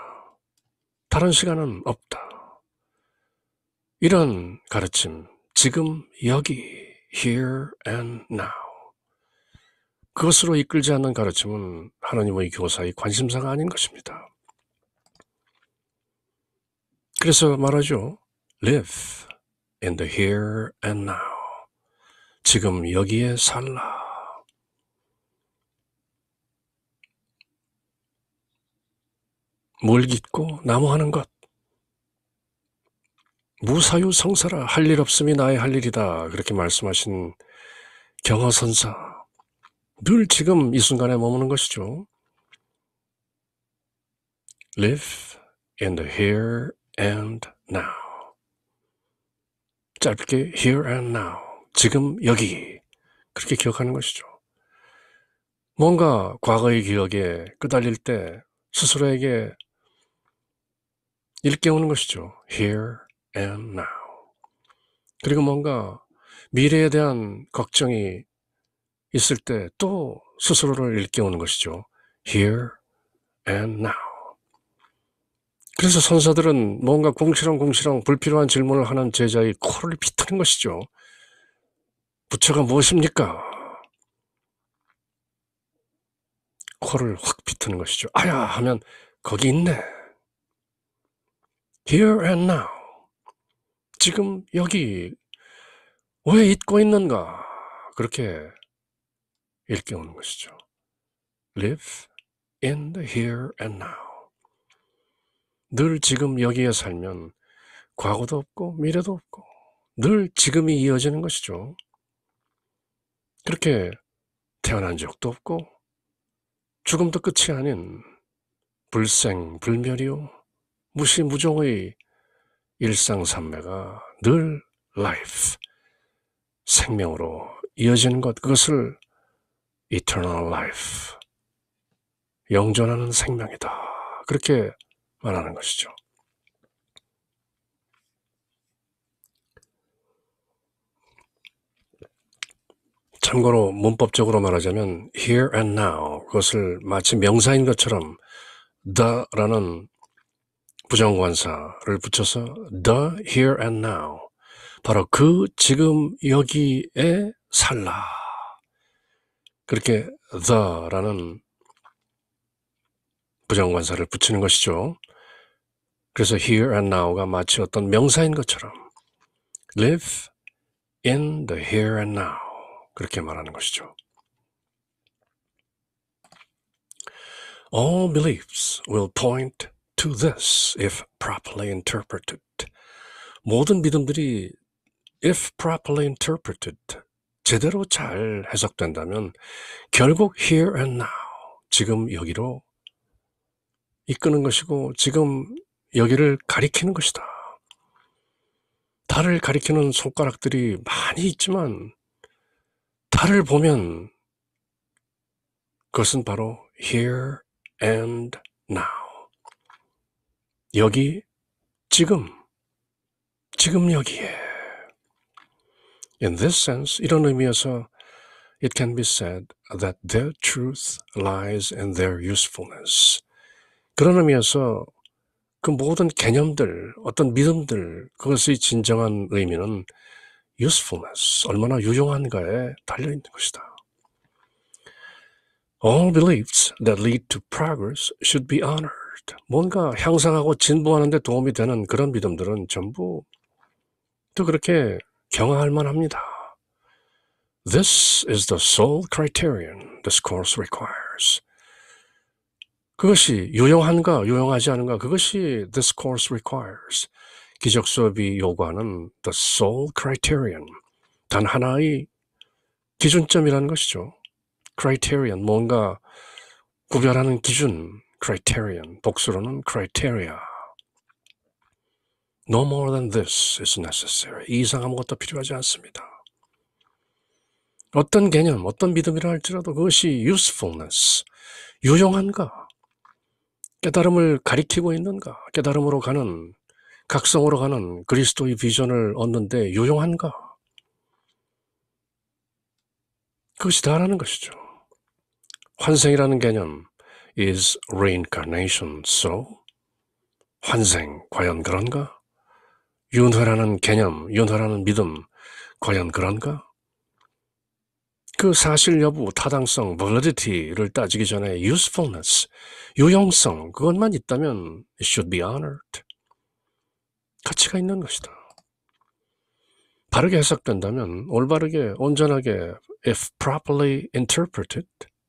다른 시간은 없다. 이런 가르침, 지금 여기, here and now. 그것으로 이끌지 않는 가르침은 하나님의 교사의 관심사가 아닌 것입니다. 그래서 말하죠. Live in the here and now. 지금 여기에 살라. 물 깃고 나무하는 것. 무사유 성사라 할 일 없음이 나의 할 일이다. 그렇게 말씀하신 경허선사. 늘 지금 이 순간에 머무는 것이죠. Live in the here and now. 짧게 here and now. 지금 여기. 그렇게 기억하는 것이죠. 뭔가 과거의 기억에 끄달릴 때 스스로에게 일깨우는 것이죠. Here and now. 그리고 뭔가 미래에 대한 걱정이 있을 때 또 스스로를 일깨우는 것이죠. Here and now. 그래서 선사들은 뭔가 궁시렁궁시렁 불필요한 질문을 하는 제자의 코를 비트는 것이죠. 부처가 무엇입니까? 코를 확 비트는 것이죠. 아야 하면 거기 있네. Here and now. 지금 여기 왜 잊고 있는가? 그렇게 일깨우는 것이죠. Live in the here and now. 늘 지금 여기에 살면 과거도 없고 미래도 없고 늘 지금이 이어지는 것이죠. 그렇게 태어난 적도 없고 죽음도 끝이 아닌 불생불멸이요 무시무종의 일상산매가 늘 life, 생명으로 이어지는 것, 그것을 eternal life, 영존하는 생명이다. 그렇게 말하는 것이죠. 참고로 문법적으로 말하자면 here and now, 그것을 마치 명사인 것처럼 the라는 부정관사를 붙여서 the here and now, 바로 그 지금 여기에 살라. 그렇게 the라는 부정관사를 붙이는 것이죠. 그래서 here and now가 마치 어떤 명사인 것처럼 live in the here and now, 그렇게 말하는 것이죠. All beliefs will point to this if properly interpreted. 모든 믿음들이 if properly interpreted, 제대로 잘 해석된다면 결국 here and now, 지금 여기로 이끄는 것이고 지금 여기를 가리키는 것이다. 달을 가리키는 손가락들이 많이 있지만 달을 보면 그것은 바로 here and now, 여기, 지금 여기에. In this sense, 이런 의미에서 it can be said that their truth lies in their usefulness. 그런 의미에서 그 모든 개념들, 어떤 믿음들, 그것의 진정한 의미는 usefulness, 얼마나 유용한가에 달려있는 것이다. All beliefs that lead to progress should be honored. 뭔가 향상하고 진보하는 데 도움이 되는 그런 믿음들은 전부 또 그렇게 경화할 만합니다. This is the sole criterion this course requires. 그것이 유용한가 유용하지 않은가, 그것이 this course requires, 기적 수업이 요구하는 the sole criterion, 단 하나의 기준점이라는 것이죠. criterion, 뭔가 구별하는 기준, criterion, 복수로는 criteria. No more than this is necessary. 이 이상 아무것도 필요하지 않습니다. 어떤 개념, 어떤 믿음이라 할지라도 그것이 usefulness, 유용한가, 깨달음을 가리키고 있는가, 깨달음으로 가는, 각성으로 가는 그리스도의 비전을 얻는데 유용한가, 그것이 다라는 것이죠. 환생이라는 개념, is reincarnation so? 환생, 과연 그런가? 윤회라는 개념, 윤회라는 믿음, 과연 그런가? 그 사실 여부, 타당성, validity를 따지기 전에 usefulness, 유용성, 그것만 있다면 it should be honored. 가치가 있는 것이다. 바르게 해석된다면, 올바르게, 온전하게, if properly interpreted,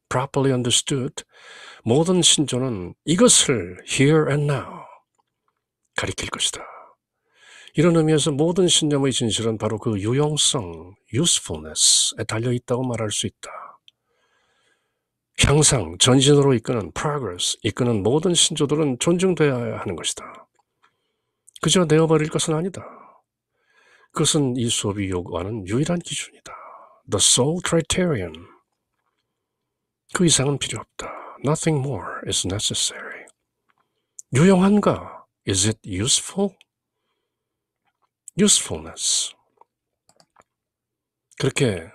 properly understood, 모든 신조는 이것을 here and now 가리킬 것이다. 이런 의미에서 모든 신념의 진실은 바로 그 유용성, usefulness에 달려있다고 말할 수 있다. 향상, 전진으로 이끄는 progress, 이끄는 모든 신조들은 존중되어야 하는 것이다. 그저 내어버릴 것은 아니다. 그것은 이 수업이 요구하는 유일한 기준이다. The sole criterion. 그 이상은 필요 없다. Nothing more is necessary. 유용한가? Is it useful? usefulness. 그렇게 A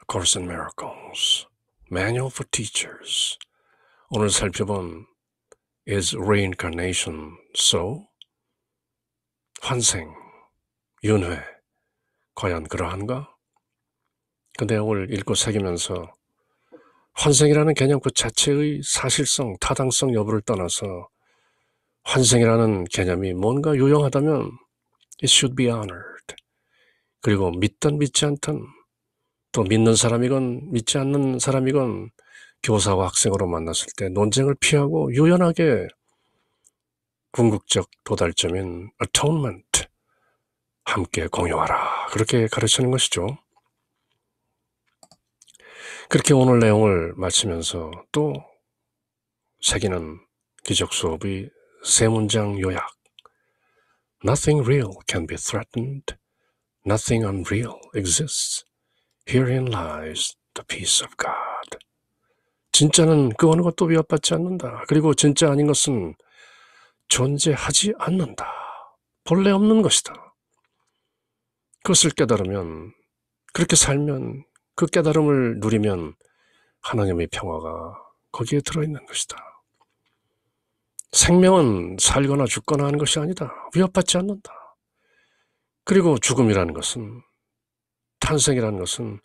Course in Miracles, Manual for Teachers, 오늘 살펴본 Is Reincarnation so? 환생, 윤회, 과연 그러한가? 그 내용을 읽고 새기면서 환생이라는 개념 그 자체의 사실성, 타당성 여부를 떠나서 환생이라는 개념이 뭔가 유용하다면 It should be honored. 그리고 믿든 믿지 않든 또 믿는 사람이건 믿지 않는 사람이건 교사와 학생으로 만났을 때 논쟁을 피하고 유연하게 궁극적 도달점인 atonement, 함께 공유하라, 그렇게 가르치는 것이죠. 그렇게 오늘 내용을 마치면서 또 새기는 기적 수업의 세 문장 요약. Nothing real can be threatened. Nothing unreal exists. Herein lies the peace of God. 진짜는 그 어느 것도 위협받지 않는다. 그리고 진짜 아닌 것은 존재하지 않는다. 본래 없는 것이다. 그것을 깨달으면, 그렇게 살면, 그 깨달음을 누리면 하나님의 평화가 거기에 들어있는 것이다. 생명은 살거나 죽거나 하는 것이 아니다. 위협받지 않는다. 그리고 죽음이라는 것은, 탄생이라는 것은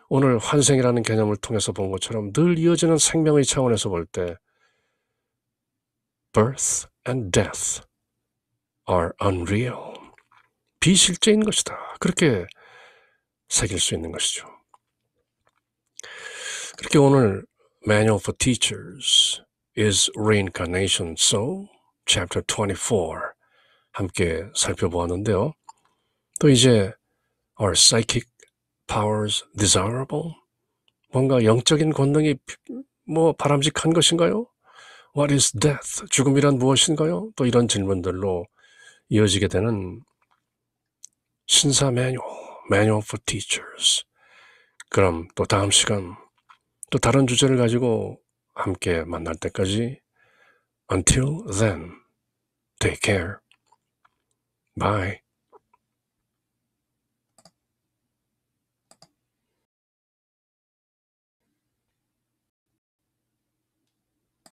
오늘 환생이라는 개념을 통해서 본 것처럼 늘 이어지는 생명의 차원에서 볼 때 birth and death are unreal. 비실제인 것이다. 그렇게 새길 수 있는 것이죠. 그렇게 오늘 Manual for Teachers, Is Reincarnation So? Chapter 24 함께 살펴보았는데요. 또 이제 Are Psychic Powers Desirable? 뭔가 영적인 권능이 바람직한 것인가요? What is death? 죽음이란 무엇인가요? 또 이런 질문들로 이어지게 되는 신사 Manual for Teachers. 그럼 또 다음 시간 또 다른 주제를 가지고 함께 만날 때까지 Until then, take care. Bye.